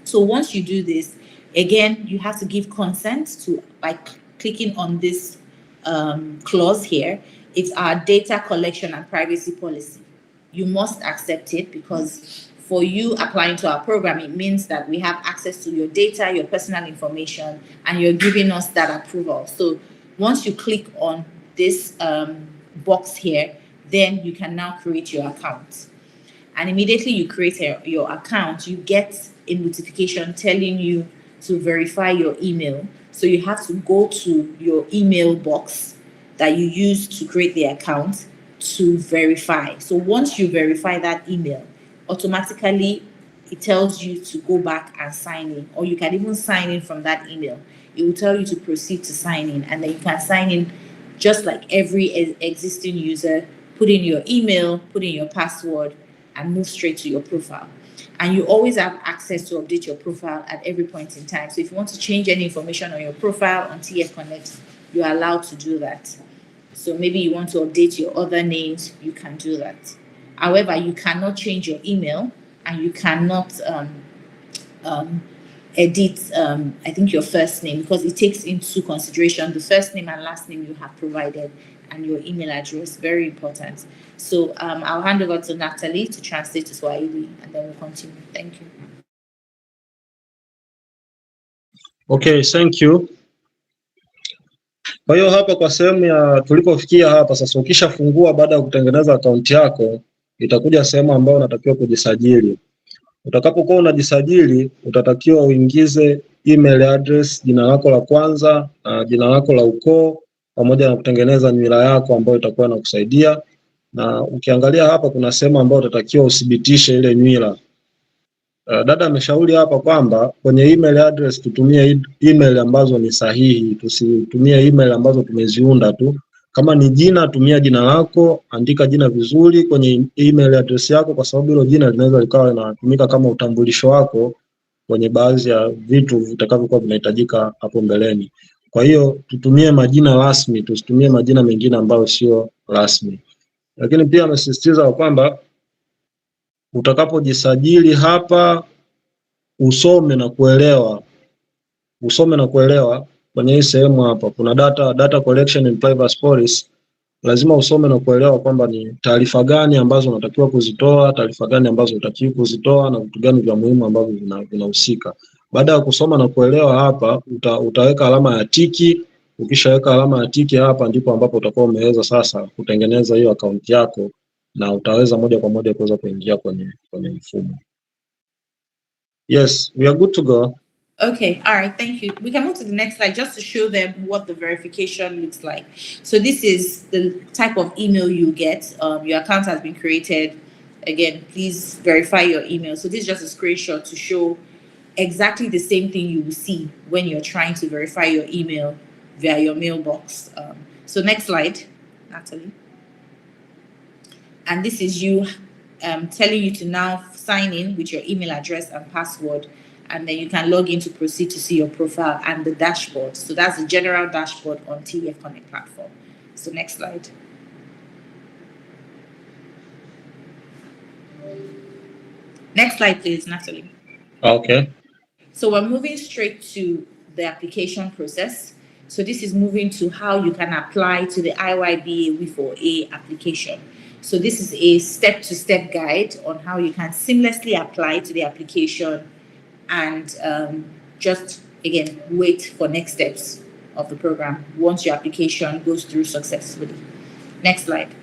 So once you do this, again, you have to give consent by clicking on this clause here. It's our data collection and privacy policy. You must accept it, because for you applying to our program, it means that we have access to your data, your personal information, and you're giving us that approval. So once you click on this box here, then you can now create your account. And immediately you create your account, you get a notification telling you to verify your email. So you have to go to your email box that you use to create the account to verify. So once you verify that email, automatically it tells you to go back and sign in, or you can even sign in from that email. It will tell you to proceed to sign in, and then you can sign in just like every existing user, put in your email, put in your password, and move straight to your profile. And you always have access to update your profile at every point in time. So if you want to change any information on your profile on TF Connect, you're allowed to do that. So maybe you want to update your other names, you can do that. However, you cannot change your email, and you cannot edit, I think, your first name, because it takes into consideration the first name and last name you have provided and your email address. Very important. So I'll hand over to Natalie to translate to Swahili, and then we'll continue. Thank you. Okay, thank you. Kwa hiyo hapa kwa sehemu ya tulipofikia hapa sasa, ukishafungua baada ya kutengeneza akaunti yako, itakuja sehemu ambayo unatakiwa kujisajili. Utakapokuwa unajisajili, utatakiwa uingize email address, jina lako la kwanza, jina lako la ukoo, pamoja na kutengeneza nywila yako ambayo itakuwa inakusaidia. na ukiangalia hapa kuna sehemu ambayo utatakiwa uthibitishe ile nywila. Dada ameshauri hapa kwamba kwenye email address tutumie email ambazo ni sahihi, tusitumie email ambazo tumeziunda tu. Kama ni jina, tumia jina lako, andika jina vizuri kwenye email address yako, kwa sababu hilo jina linaweza likawa linatumika kama utambulisho wako kwenye baadhi ya vitu vitakavyokuwa vinahitajika hapo mbeleni. Kwa hiyo tutumie majina rasmi, tusitumie majina mengine ambayo sio rasmi. Lakini pia amesisitiza kwamba utakapojisajili hapa usome na kuelewa kwenye hii sehemu hapa kuna data collection and privacy policy. Lazima usome na kuelewa kwamba ni taarifa gani ambazo unatakiwa kuzitoa, taarifa gani ambazo hutakiwi kuzitoa, na vitu gani vya muhimu ambavyo vinahusika. Baada ya kusoma na kuelewa hapa, utaweka alama ya tiki. Ukishaweka alama ya tiki hapa, ndipo ambapo utakuwa umeweza sasa kutengeneza hiyo akaunti yako, na utaweza moja kwa moja kuweza kuingia kwenye mfumo. Yes, we are good to go. Okay, all right, thank you. We can move to the next slide just to show them what the verification looks like. So this is the type of email you get. Your account has been created. Again, please verify your email. So this is just a screenshot to show exactly the same thing you will see when you're trying to verify your email via your mailbox. So next slide, Natalie. And this is you telling you to now sign in with your email address and password, and then you can log in to proceed to see your profile and the dashboard. So that's the general dashboard on TEF Connect platform. So next slide. Next slide, please, Natalie. Okay. So we're moving straight to the application process. So this is moving to how you can apply to the IYBA W4A application. So this is a step-to-step guide on how you can seamlessly apply to the application and just, again, wait for next steps of the program once your application goes through successfully. Next slide.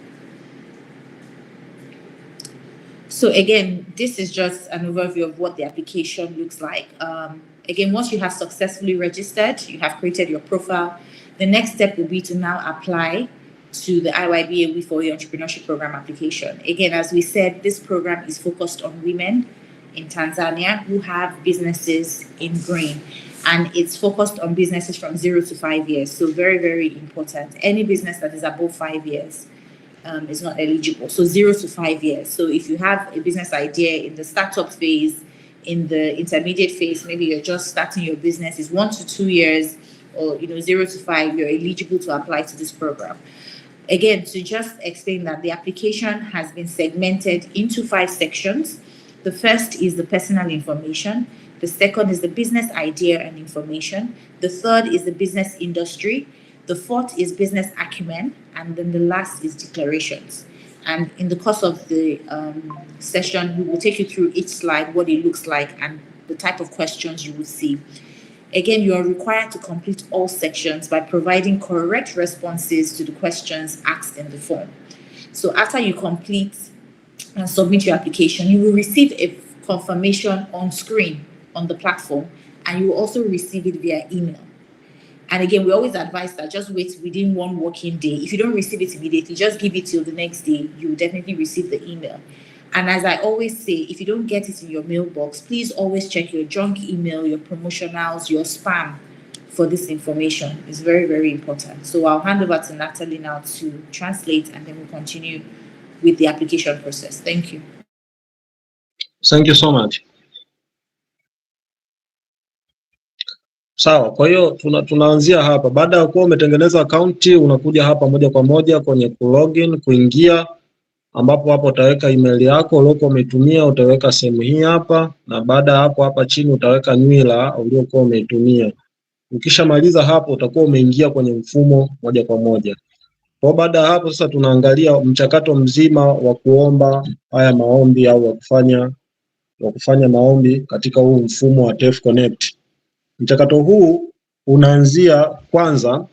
So again, this is just an overview of what the application looks like. Again, once you have successfully registered, you have created your profile, the next step will be to now apply to the IYBA W4A Entrepreneurship Program application. Again, as we said, this program is focused on women in Tanzania who have businesses in green, and it's focused on businesses from 0 to 5 years. So very, very important. Any business that is above 5 years is not eligible. So 0 to 5 years. So if you have a business idea in the startup phase, in the intermediate phase, maybe you're just starting your business, is 1 to 2 years, or 0 to 5, you're eligible to apply to this program. Again, to just explain that the application has been segmented into 5 sections. The first is the personal information. The second is the business idea and information. The third is the business industry. The fourth is business acumen. And then the last is declarations. And in the course of the session, we will take you through each slide, what it looks like, and the type of questions you will see. Again, you are required to complete all sections by providing correct responses to the questions asked in the form. So after you complete and submit your application, you will receive a confirmation on screen on the platform, and you will also receive it via email. And again, we always advise that just wait within 1 working day. If you don't receive it immediately, just give it till the next day. You will definitely receive the email. And as I always say, if you don't get it in your mailbox, please always check your junk email, your promotionals, your spam for this information. It's very, very important. So I'll hand over to Natalie now to translate, and then we'll continue with the application process. Thank you. Thank you so much. Sawa, kwa hiyo tunaanzia hapa. Baada ya kuwa umetengeneza akaunti, unakuja hapa moja kwa moja kwenye login, kuingia, ambapo hapo utaweka email yako uliokuwa umetumia, utaweka sehemu hii hapa, na baada ya hapo hapa chini utaweka nywila uliokuwa umetumia. Ukishamaliza hapo utakuwa umeingia kwenye mfumo moja kwa moja. Kwa baada ya hapo sasa tunaangalia mchakato mzima wa kuomba haya maombi au wa kufanya maombi katika huu mfumo wa TEF Connect. Mchakato huu unaanzia kwanza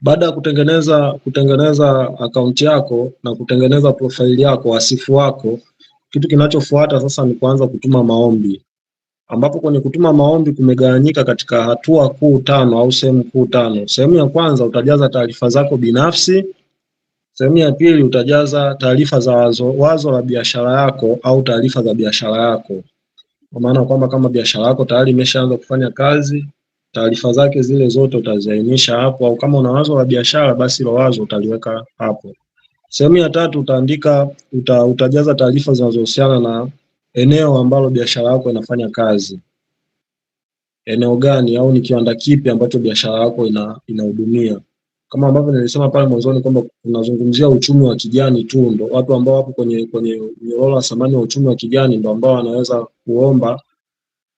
baada ya kutengeneza akaunti yako na kutengeneza profile yako, wasifu wako. Kitu kinachofuata sasa ni kuanza kutuma maombi, ambapo kwenye kutuma maombi kumegawanyika katika hatua kuu 5 au sehemu kuu 5. Sehemu ya kwanza utajaza taarifa zako binafsi. Sehemu ya pili utajaza taarifa za wazo la biashara yako au taarifa za biashara yako. Kwa maana kwamba kama biashara yako tayari imeshaanza kufanya kazi, taarifa zake zile zote utaziainisha hapo, au kama una wazo la biashara basi lo wazo utaliweka hapo. Sehemu ya tatu utajaza taarifa zinazohusiana na eneo ambalo biashara yako inafanya kazi. Eneo gani au ni kiwanda kipi ambacho biashara yako inahudumia. Kama ambavyo nilisema pale mwanzoni kwamba tunazungumzia uchumi wa kijani tu, ndo watu ambao wapo kwenye mnyororo wa thamani wa uchumi wa kijani ndo ambao wanaweza kuomba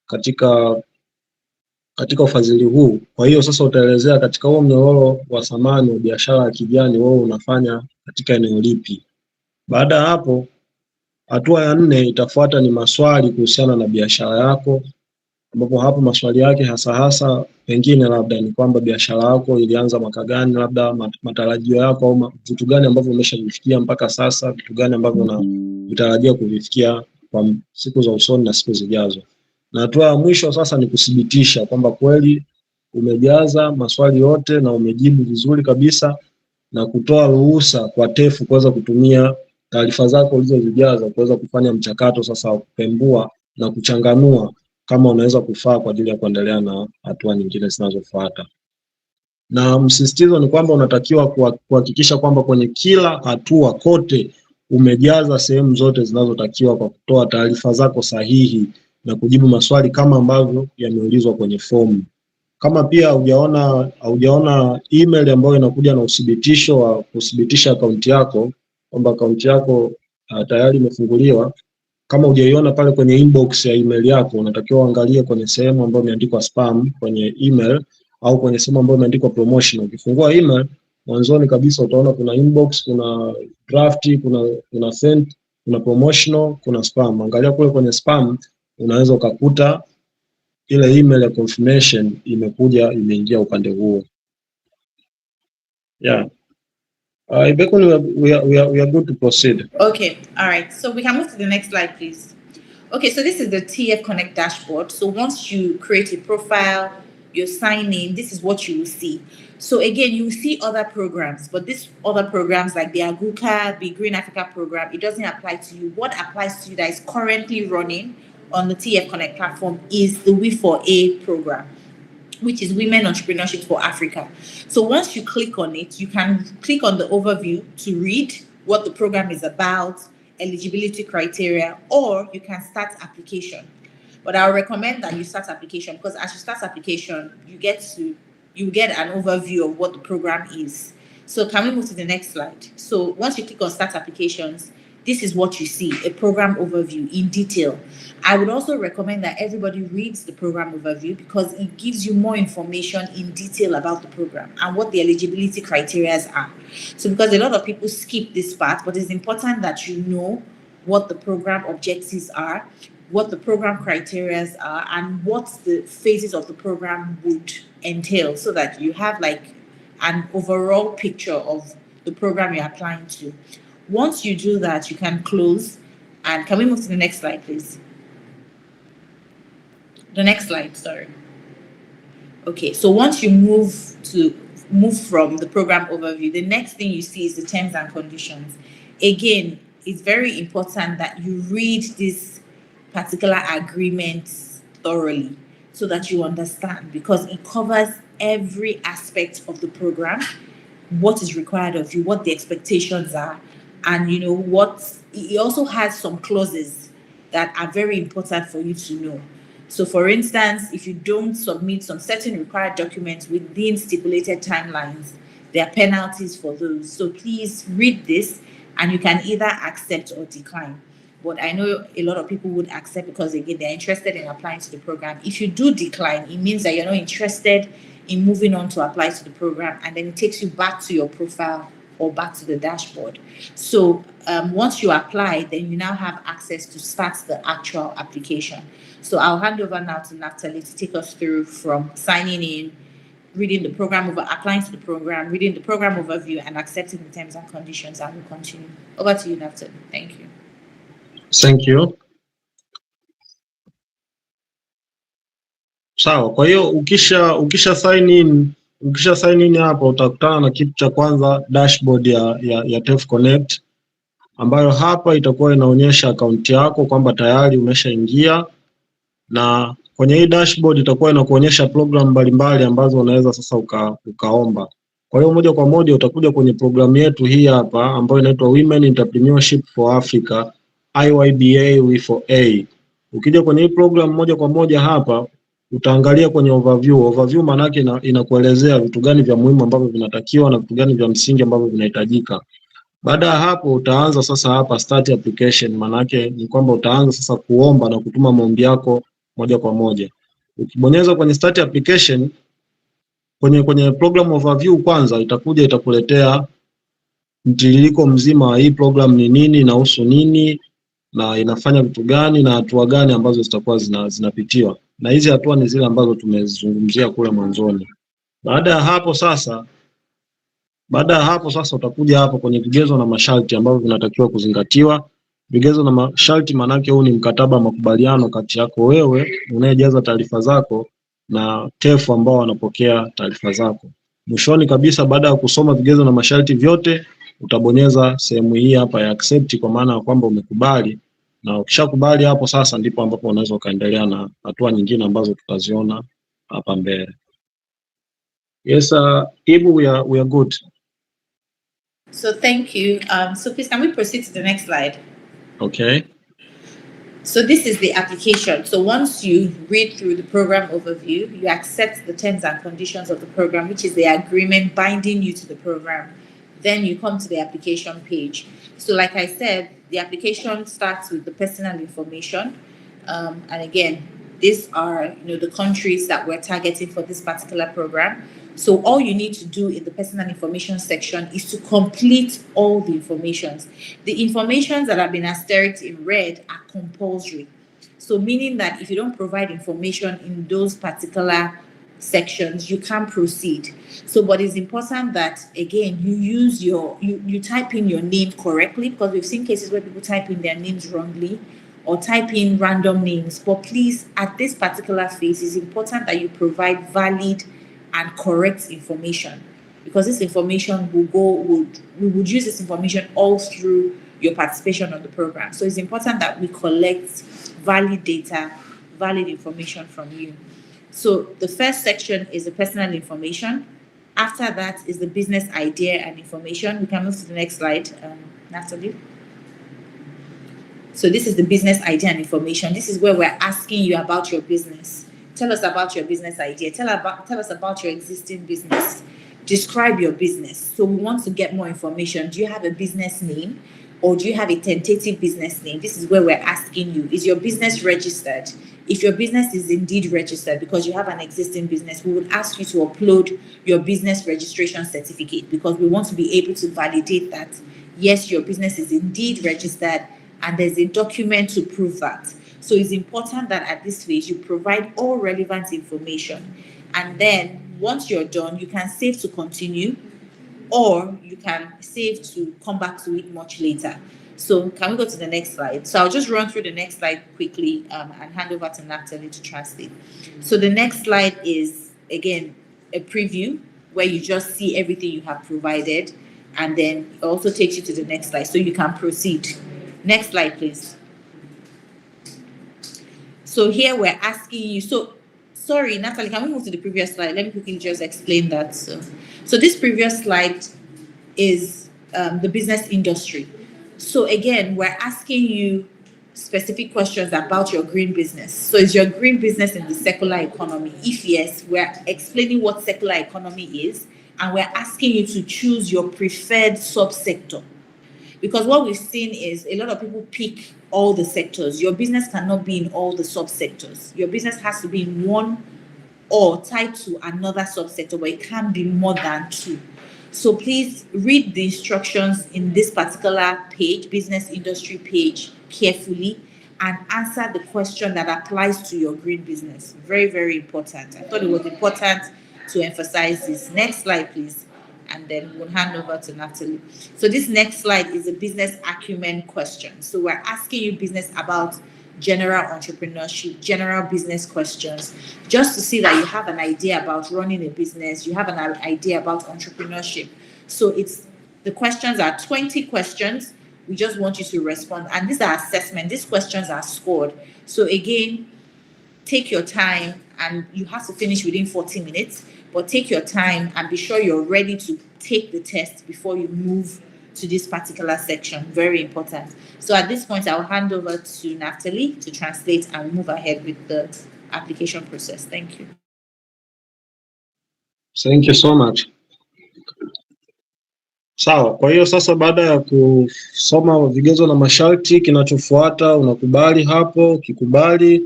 katika ufadhili huu. Kwa hiyo sasa utaelezea katika huo mnyororo wa thamani wa biashara ya kijani wewe unafanya katika eneo lipi. Baada ya hapo, hatua ya 4 itafuata ni maswali kuhusiana na biashara yako, ambapo hapo maswali yake hasa pengine labda ni kwamba biashara yako ilianza mwaka gani, labda matarajio yako au vitu gani ambavyo umeshavifikia mpaka sasa, vitu gani ambavyo unatarajia kuvifikia kwa siku za usoni na siku zijazo. Na hatua ya mwisho sasa ni kudhibitisha kwamba kweli umejaza maswali yote na umejibu vizuri kabisa, na kutoa ruhusa kwa TEF kuweza kutumia taarifa zako ulizozijaza kuweza kufanya mchakato sasa wa kupembua na kuchanganua kama unaweza kufaa kwa ajili ya kuendelea na hatua nyingine zinazofuata. Na msisitizo ni kwamba unatakiwa kuhakikisha kwamba kwenye kila hatua kote umejaza sehemu zote zinazotakiwa kwa kutoa taarifa zako sahihi na kujibu maswali kama ambavyo yameulizwa kwenye fomu. Kama pia haujaona email ambayo inakuja na uthibitisho wa kuthibitisha akaunti yako kwamba akaunti yako tayari imefunguliwa, kama hujaiona pale kwenye inbox ya email yako, unatakiwa uangalie kwenye sehemu ambayo imeandikwa spam kwenye email au kwenye sehemu ambayo imeandikwa promotion. Ukifungua email, mwanzoni kabisa utaona kuna inbox, kuna draft, kuna sent, kuna promotional, kuna spam. Angalia kule kwenye spam, unaweza ukakuta ile email ya confirmation imeingia upande huo. Yeah. Ibekun, we are good to proceed. Okay, all right. So we can move to the next slide, please. Okay, so this is the TF Connect dashboard. So once you create a profile, you sign in, this is what you will see. So again, you will see other programs, but these other programs like the Aguka, the Green Africa program, it doesn't apply to you. What applies to you that is currently running on the TF Connect platform is the We4A program, which is Women Entrepreneurship for Africa. So once you click on it, you can click on the overview to read what the program is about, eligibility criteria, or you can start application. But I would recommend that you start application, because as you start application, you get an overview of what the program is. So can we move to the next slide? So once you click on start applications, this is what you see, a program overview in detail. I would also recommend that everybody reads the program overview because it gives you more information in detail about the program and what the eligibility criteria are. So because a lot of people skip this part, but it's important that you know what the program objectives are, what the program criteria are, and what the phases of the program would entail, so that you have like an overall picture of the program you're applying to. Once you do that, you can close. And can we move to the next slide, please? The next slide, sorry. Okay, so once you move from the program overview, the next thing you see is the terms and conditions. Again, it's very important that you read this particular agreement thoroughly so that you understand, because it covers every aspect of the program, what is required of you, what the expectations are, and it also has some clauses that are very important for you to know. So for instance, if you don't submit some certain required documents within stipulated timelines, there are penalties for those. So please read this, and you can either accept or decline. But I know a lot of people would accept because, again, they're interested in applying to the program. If you do decline, it means that you're not interested in moving on to apply to the program, and then it takes you back to your profile or back to the dashboard. So once you apply, then you now have access to start the actual application. So I'll hand over now to Natalie to take us through from signing in, reading the program applying to the program, reading the program overview, and accepting the terms and conditions, and we'll continue. Over to you, Natalie. Thank you. Thank you. Sawa, kwa hiyo ukisha sign in Ukisha sign in hapa utakutana na kitu cha kwanza, dashboard ya TEF Connect, ambayo hapa itakuwa inaonyesha akaunti yako kwamba tayari umeshaingia, na kwenye hii dashboard itakuwa inakuonyesha program mbalimbali ambazo unaweza sasa ukaomba. Kwa hiyo moja kwa moja utakuja kwenye programu yetu hii hapa ambayo inaitwa Women Entrepreneurship for Africa IYBA W4A. Ukija kwenye hii program moja kwa moja hapa utaangalia kwenye overview. Overview maana yake inakuelezea vitu gani vya muhimu ambavyo vinatakiwa na vitu gani vya msingi ambavyo vinahitajika. Baada ya hapo utaanza sasa hapa start application, maana yake ni kwamba utaanza sasa kuomba na kutuma maombi yako moja kwa moja. Ukibonyeza kwenye start application, kwenye program overview kwanza itakuletea mtiririko mzima wa hii program ni nini, inahusu nini na inafanya vitu gani na hatua gani ambazo zitakuwa zinapitiwa. Na hizi hatua ni zile ambazo tumezungumzia kule mwanzoni. Baada ya hapo sasa utakuja hapo kwenye vigezo na masharti ambavyo vinatakiwa kuzingatiwa. Vigezo na masharti manake huu ni mkataba wa makubaliano kati yako wewe unayejaza taarifa zako na TEF ambao wanapokea taarifa zako. Mwishoni kabisa, baada ya kusoma vigezo na masharti vyote, utabonyeza sehemu hii hapa ya accept, kwa maana ya kwamba umekubali, na ukishakubali hapo sasa ndipo ambapo unaweza ukaendelea na hatua nyingine ambazo tutaziona hapa mbele. Yes, Ibu, we are good. So thank you. So please, can we proceed to the next slide? Okay. So this is the application. So once you read through the program overview, you accept the terms and conditions of the program, which is the agreement binding you to the program. Then you come to the application page. So like I said, the application starts with the personal information. And again, these are the countries that we're targeting for this particular program. So all you need to do in the personal information section is to complete all the informations. The informations that have been asterisked in red are compulsory. So meaning that if you don't provide information in those particular sections, you can't proceed. So but it's important that, again, you use you type in your name correctly, because we've seen cases where people type in their names wrongly or type in random names. But please, at this particular phase, it's important that you provide valid and correct information, because this information we would use this information all through your participation on the program. So it's important that we collect valid data, valid information from you. So the first section is the personal information. After that is the business idea and information. We can move to the next slide, Natalie. So this is the business idea and information. This is where we're asking you about your business. Tell us about your business idea. Tell us about your existing business. Describe your business. So we want to get more information. Do you have a business name, or do you have a tentative business name? This is where we're asking you. Is your business registered? If your business is indeed registered because you have an existing business, we would ask you to upload your business registration certificate, because we want to be able to validate that, yes, your business is indeed registered and there's a document to prove that. So it's important that at this phase you provide all relevant information, and then once you're done, you can save to continue, or you can save to come back to it much later. So can we go to the next slide? So I'll just run through the next slide quickly and hand over to Natalie to translate. So the next slide is, again, a preview where you just see everything you have provided, and then it also takes you to the next slide so you can proceed. Next slide, please. So here we're asking you, so sorry, Natalie, can we move to the previous slide? Let me quickly just explain that. So this previous slide is the business industry. So again, we're asking you specific questions about your green business. So is your green business in the circular economy? If yes, we're explaining what circular economy is, and we're asking you to choose your preferred subsector. Because what we've seen is a lot of people pick all the sectors. Your business cannot be in all the subsectors. Your business has to be in one or tied to another subsector, but it can't be more than two. So please read the instructions in this particular page, business industry page, carefully, and answer the question that applies to your green business. Very, very important. I thought it was important to emphasize this. Next slide, please. And then we'll hand over to Natalie. So this next slide is a business acumen question. So we're asking you business about general entrepreneurship, general business questions, just to see that you have an idea about running a business, you have an idea about entrepreneurship. So the questions are 20 questions. We just want you to respond. And these are assessment. These questions are scored. So again, take your time, and you have to finish within 40 minutes, but take your time and be sure you're ready to take the test before you move to this particular section. Very important. So at this point, I'll hand over to Naftali to translate and move ahead with the application process. Thank you. Thank you so much. Sawa, kwa hiyo sasa baada ya kusoma vigezo na masharti, kinachofuata unakubali hapo. Ukikubali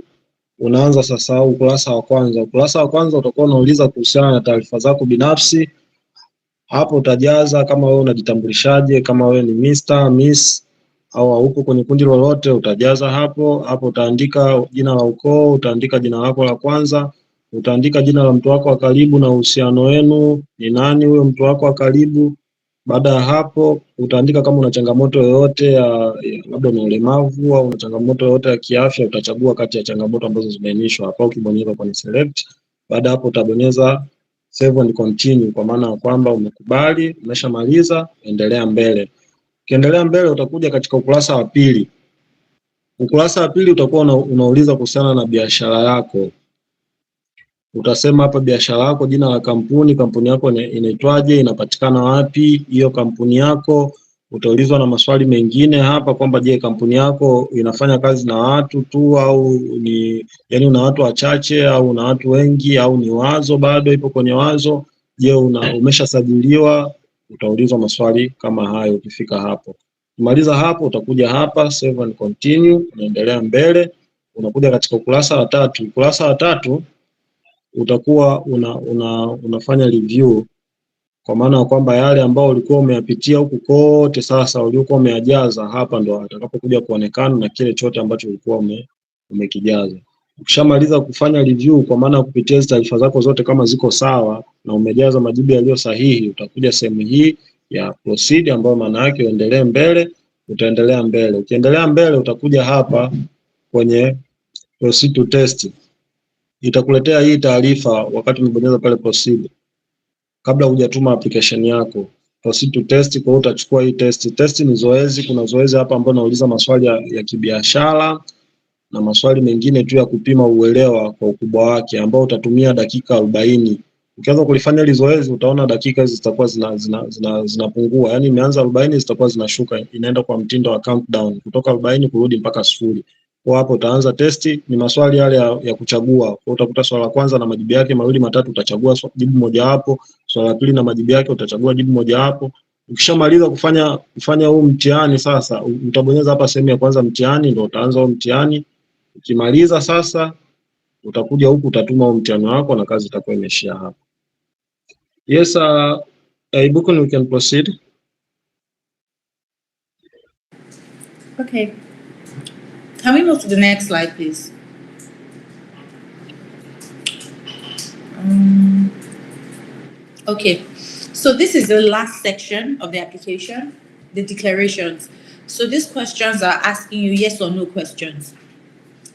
unaanza sasa ukurasa wa kwanza. Ukurasa wa kwanza utakuwa unauliza kuhusiana na taarifa zako binafsi. Hapo utajaza kama wewe unajitambulishaje, kama wewe ni Mr, Miss au haupo kwenye kundi lolote, utajaza hapo. Hapo utaandika jina la ukoo, utaandika jina lako la kwanza, utaandika jina la mtu wako wa karibu na uhusiano wenu, ni nani huyo mtu wako wa karibu. Baada ya hapo utaandika kama una changamoto yoyote ya labda una ulemavu au una changamoto yoyote ya kiafya, utachagua kati ya changamoto ambazo zimeainishwa hapo ukibonyeza kwenye select. Baada hapo utabonyeza save and continue, kwa maana ya kwamba umekubali, umeshamaliza, endelea mbele. Ukiendelea mbele utakuja katika ukurasa wa pili. Ukurasa wa pili utakuwa unauliza kuhusiana na biashara yako. Utasema hapa biashara yako, jina la kampuni, kampuni yako inaitwaje, inapatikana wapi hiyo kampuni yako. Utaulizwa na maswali mengine hapa kwamba je, kampuni yako inafanya kazi na watu tu au ni yani una watu wachache au una watu wengi au ni wazo, bado ipo kwenye wazo. Je, umeshasajiliwa? Utaulizwa maswali kama hayo ukifika hapo. Kumaliza hapo utakuja hapa save and continue, unaendelea mbele, unakuja katika ukurasa wa tatu. Ukurasa wa tatu utakuwa unafanya review, kwa maana ya kwamba yale ambao ulikuwa umeyapitia huku kote sasa uliokuwa umeyajaza hapa ndo atakapokuja kuonekana na kile chote ambacho ulikuwa umekijaza. Ukishamaliza kufanya review, kwa maana ya kupitia taarifa zako zote kama ziko sawa na umejaza majibu yaliyo sahihi, utakuja sehemu hii ya proceed, ambayo maana yake uendelee mbele. Utaendelea mbele. Ukiendelea mbele utakuja hapa kwenye proceed to test. Itakuletea hii taarifa wakati umebonyeza pale proceed, kabla hujatuma application yako. Proceed to test, kwa utachukua hii test. Test ni zoezi, kuna zoezi hapa ambao nauliza maswali ya kibiashara na maswali mengine tu ya kupima uelewa kwa ukubwa wake, ambao utatumia dakika 40. Ukianza kulifanya hili zoezi utaona dakika hizi zitakuwa zinapungua. Yani imeanza 40 zitakuwa zinashuka, inaenda kwa mtindo wa countdown kutoka 40 kurudi mpaka 0. Kwa hapo utaanza testi. Ni maswali yale ya kuchagua. Kwa utakuta swali la kwanza na majibu yake mawili matatu, utachagua jibu moja hapo. Swali la pili na majibu yake utachagua jibu moja hapo. Ukishamaliza kufanya huu mtihani sasa, utabonyeza hapa sehemu ya kwanza mtihani, ndio utaanza huu mtihani. Ukimaliza sasa utakuja huku utatuma huu mtihani wako na kazi itakuwa imeishia hapa. Yes, Ibukun, we can proceed. Okay. Can we move to the next slide, please? Okay, so this is the last section of the application, the declarations. So these questions are asking you yes or no questions.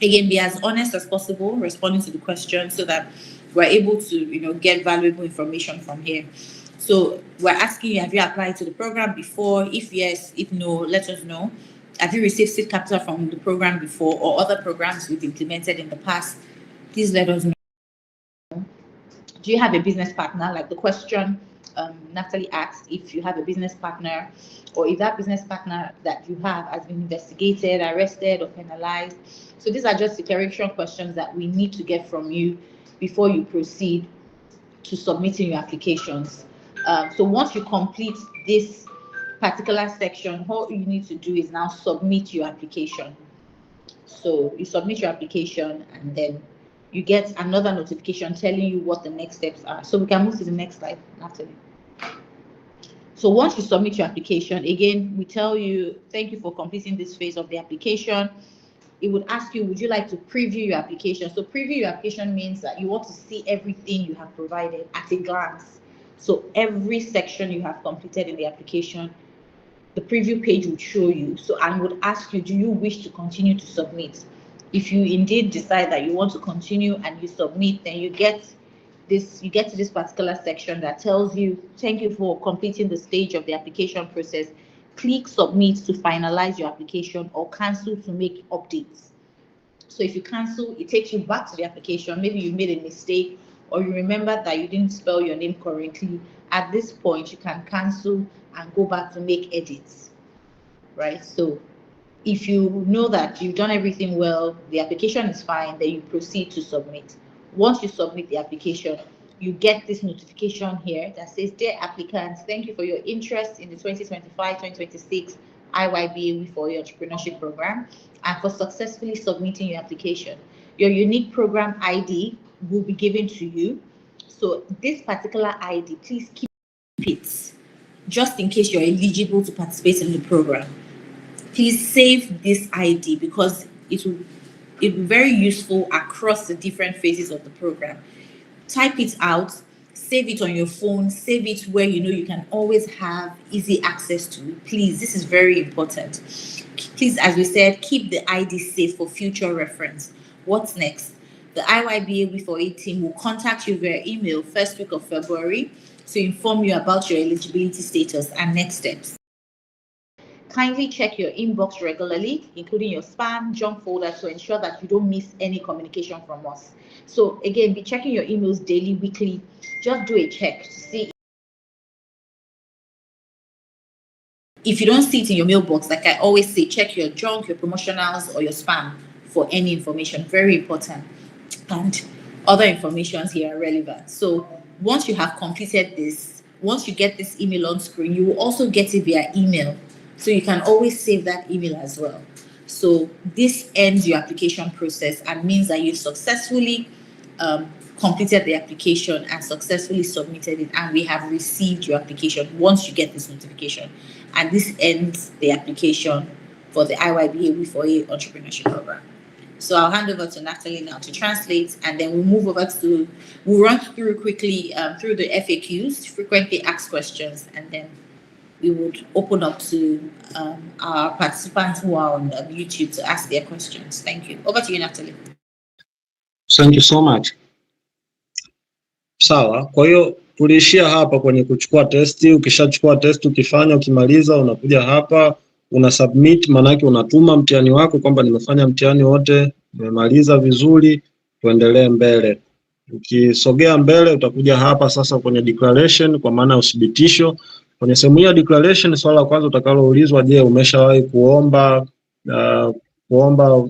Again, be as honest as possible responding to the questions so that we're able to, get valuable information from here. So we're asking you, have you applied to the program before? If yes, if no, let us know. Have you received seed capital from the program before or other programs we've implemented in the past? Please let us know. Do you have a business partner? Like the question Naftali asked, if you have a business partner, or if that business partner that you have has been investigated, arrested, or penalized. So these are just declaration questions that we need to get from you before you proceed to submitting your applications. So once you complete this particular section, all you need to do is now submit your application. So you submit your application and then you get another notification telling you what the next steps are. So we can move to the next slide, Natalie. So once you submit your application, again, we tell you, thank you for completing this phase of the application. It would ask you, would you like to preview your application? So preview your application means that you want to see everything you have provided at a glance. So every section you have completed in the application, the preview page would show you. So and would ask you, do you wish to continue to submit? if you indeed decide that you want to continue and you submit, then you get to this particular section that tells you, thank you for completing the stage of the application process. Click submit to finalize your application, or cancel to make updates. So if you cancel, it takes you back to the application. Maybe you made a mistake, or you remember that you didn't spell your name correctly. At this point, you can cancel and go back to make edits, right? So if you know that you've done everything well, the application is fine, then you proceed to submit. Once you submit the application, you get this notification here that says, dear applicants, thank you for your interest in the 2025-2026 IYBA for your entrepreneurship program and for successfully submitting your application. Your unique program ID will be given to you. So this particular ID, please keep it just in case you're eligible to participate in the program. Please save this ID because it will be very useful across the different phases of the program. Type it out, save it on your phone, save it where you know you can always have easy access to it. Please, this is very important. Please, as we said, keep the ID safe for future reference. What's next? The IYBA V4A team will contact you via email first week of February to inform you about your eligibility status and next steps. Kindly check your inbox regularly, including your spam, junk folder, to ensure that you don't miss any communication from us. So again, be checking your emails daily, weekly. Just do a check to see. If you don't see it in your mailbox, like I always say, check your junk, your promotionals, or your spam for any information. Very important. And other informations here are relevant. So once you have completed this, once you get this email on screen, you will also get it via email. So you can always save that email as well. So this ends your application process and means that you've successfully completed the application and successfully submitted it, and we have received your application once you get this notification. And this ends the application for the IYBA V4A Entrepreneurship Program. So I'll hand over to Natalie now to translate, and then we'll run through quickly through the FAQs, frequently asked questions, and then we would open up to our participants who are on YouTube to ask their questions. Thank you. Over to you, Natalie. Thank you so much. Sawa, kwa hiyo tuliishia hapa kwenye kuchukua testi. Ukishachukua testi, ukifanya, ukimaliza, unakuja hapa una submit, manake unatuma mtihani wako kwamba nimefanya mtihani wote, nimemaliza vizuri, tuendelee mbele. Ukisogea mbele utakuja hapa sasa kwenye declaration, kwa maana ya uthibitisho. Kwenye sehemu ya declaration, swala la kwanza utakaloulizwa, je, umeshawahi kuomba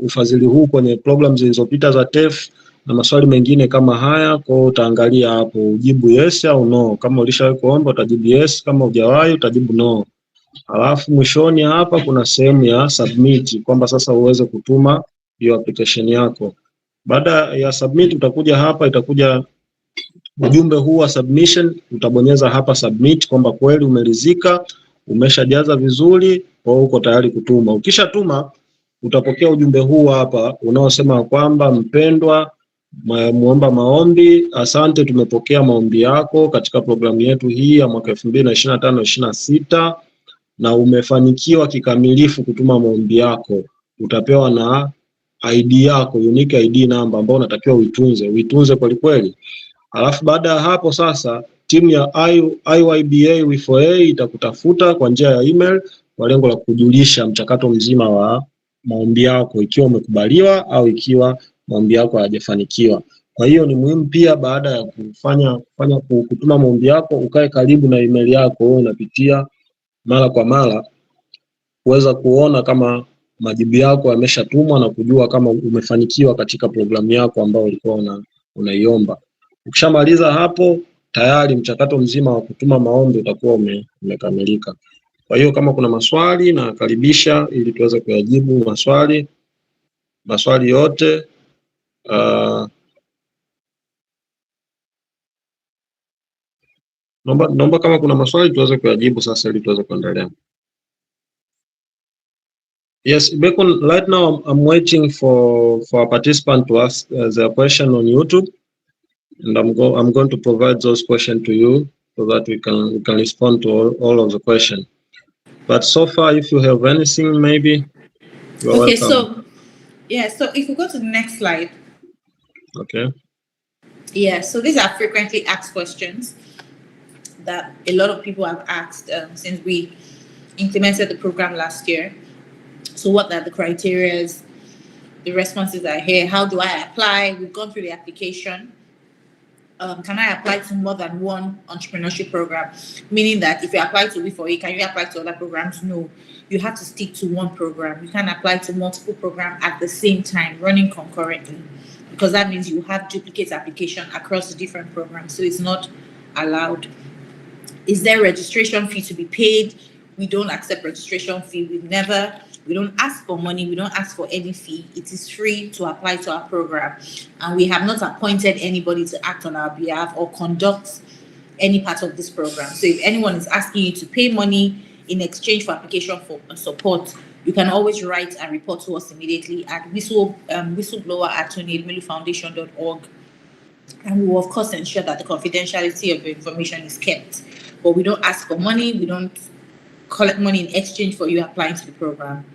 ufadhili huu kwenye programs zilizopita za TEF na maswali mengine kama haya. Kwa hiyo utaangalia hapo ujibu yes au no. Kama ulishawahi kuomba utajibu yes, kama hujawahi utajibu no. Alafu mwishoni hapa kuna sehemu ya submit, kwamba sasa uweze kutuma hiyo application yako. Baada ya submit utakuja hapa, itakuja ujumbe huu wa submission, utabonyeza hapa submit, kwamba kweli umeridhika, umeshajaza vizuri, kwa uko tayari kutuma. Ukishatuma utapokea ujumbe huu hapa unaosema kwamba mpendwa muomba maombi, asante, tumepokea maombi yako katika programu yetu hii ya mwaka 2025-26 na umefanikiwa kikamilifu kutuma maombi yako. Utapewa na ID yako, unique ID number, ambayo unatakiwa uitunze kweli kweli. Alafu baada ya hapo sasa timu ya IYBA V4A itakutafuta kwa njia ya email kwa lengo la kujulisha mchakato mzima wa maombi yako, ikiwa umekubaliwa au ikiwa maombi yako hayajafanikiwa. Kwa hiyo ni muhimu pia baada ya kutuma maombi yako ukae karibu na email yako, unapitia mara kwa mara kuweza kuona kama majibu yako yameshatumwa na kujua kama umefanikiwa katika programu yako ambayo ulikuwa unaiomba. Ukishamaliza hapo tayari mchakato mzima wa kutuma maombi utakuwa umekamilika. Kwa hiyo kama kuna maswali na karibisha ili tuweze kuyajibu maswali yote. Naomba kama kuna maswali tuweze kuyajibu sasa ili tuweze kuendelea. Yes, Bacon, right now I'm waiting for a participant to ask their question on YouTube, and I'm going to provide those questions to you so that we can respond to all of the questions. But so far, if you have anything, maybe you're welcome. So Yeah, so if we go to the next slide. Okay. Yeah, so these are frequently asked questions that a lot of people have asked since we implemented the program last year. So what are the criteria? The responses are here. How do I apply? We've gone through the application. Can I apply to more than one entrepreneurship program? Meaning that if you apply to B4A, can you apply to other programs? No, you have to stick to one program. You can apply to multiple programs at the same time, running concurrently, because that means you have duplicate application across the different programs. So it's not allowed. Is there registration fee to be paid? We don't accept registration fee. We don't ask for money. We don't ask for any fee. It is free to apply to our program. And we have not appointed anybody to act on our behalf or conduct any part of this program. So if anyone is asking you to pay money in exchange for application for support, you can always write and report to us immediately at whistleblower@TonyElumeluFoundation.org. And we will, of course, ensure that the confidentiality of the information is kept. But we don't ask for money. We don't collect money in exchange for you applying to the program.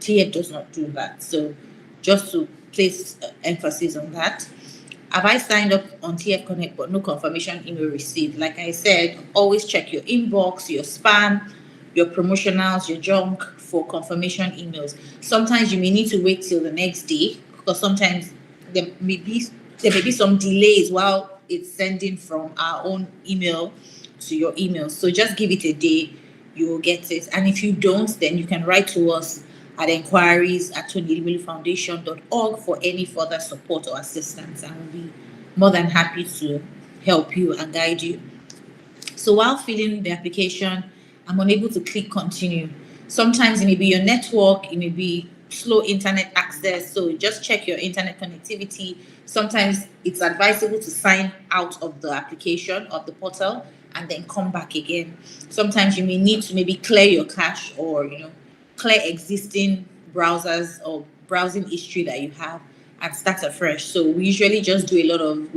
TF does not do that. So just to place emphasis on that. Have I signed up on TF Connect but no confirmation email received? Like I said, always check your inbox, your spam, your promotionals, your junk for confirmation emails. Sometimes you may need to wait till the next day because sometimes there may be some delays while it's sending from our own email to your email. So just give it a day, you will get it. And if you don't, then you can write to us at enquiries@TonyElumeluFoundation.org for any further support or assistance. And we'll be more than happy to help you and guide you. So while filling the application, I'm unable to click continue. Sometimes it may be your network, it may be slow internet access. So just check your internet connectivity. Sometimes it's advisable to sign out of the application of the portal and then come back again. Sometimes you may need to maybe clear your cache or clear existing browsers or browsing history that you have and start afresh. So we usually just we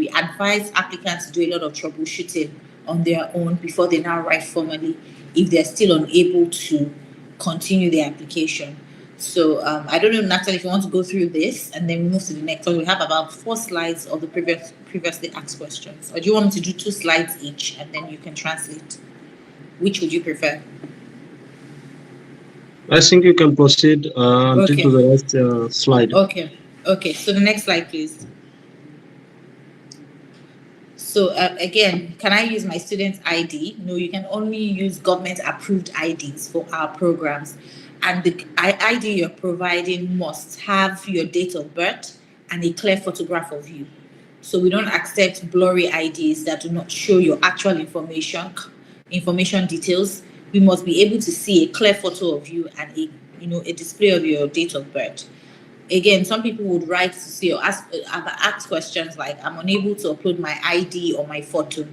advise applicants to do a lot of troubleshooting on their own before they now write formally if they're still unable to continue the application. So I don't know, Natalie, if you want to go through this and then we move to the next one. We have about 4 slides of the previously asked questions. Or do you want me to do 2 slides each and then you can translate? Which would you prefer? I think you can proceed until to the next slide. Okay. So the next slide, please. So again, can I use my student ID? No, you can only use government-approved IDs for our programs. And the ID you're providing must have your date of birth and a clear photograph of you. So we don't accept blurry IDs that do not show your actual information details. We must be able to see a clear photo of you and a display of your date of birth. Again, some people would write to see or ask questions like, I'm unable to upload my ID or my photo.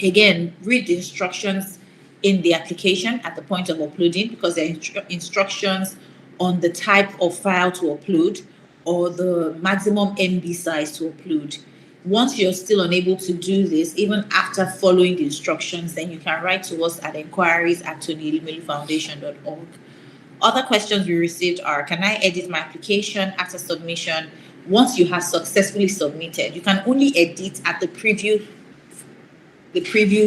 Again, read the instructions in the application at the point of uploading, because there are instructions on the type of file to upload or the maximum MB size to upload. Once you're still unable to do this, even after following the instructions, then you can write to us at enquiries@TonyElumeluFoundation.org. Other questions we received are, can I edit my application after submission? Once you have successfully submitted, you can only edit at the preview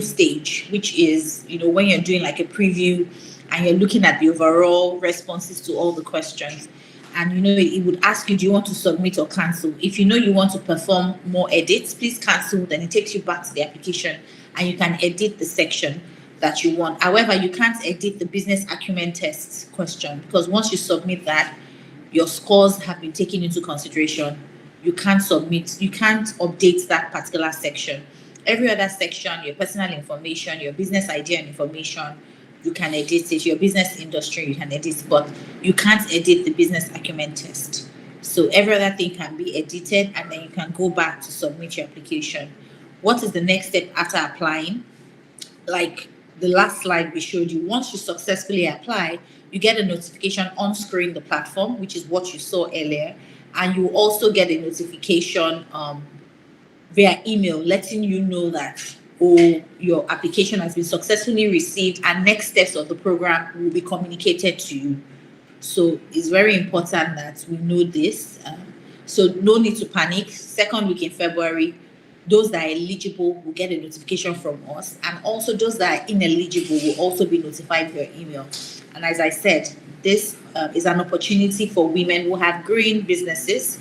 stage, which is, when you're doing like a preview and you're looking at the overall responses to all the questions. And, it would ask you, do you want to submit or cancel? If you want to perform more edits, please cancel. Then it takes you back to the application and you can edit the section that you want. However, you can't edit the business acumen test question because once you submit that, your scores have been taken into consideration. You can't update that particular section. Every other section, your personal information, your business idea and information, you can edit it. Your business industry, you can edit, but you can't edit the business acumen test. So every other thing can be edited and then you can go back to submit your application. What is the next step after applying? Like the last slide we showed you, once you successfully apply, you get a notification on screen, the platform, which is what you saw earlier. And you also get a notification via email letting you know that your application has been successfully received and next steps of the program will be communicated to you. So it's very important that we know this. So no need to panic. Second week in February, those that are eligible will get a notification from us, and also those that are ineligible will also be notified via email. And as I said, this is an opportunity for women who have growing businesses,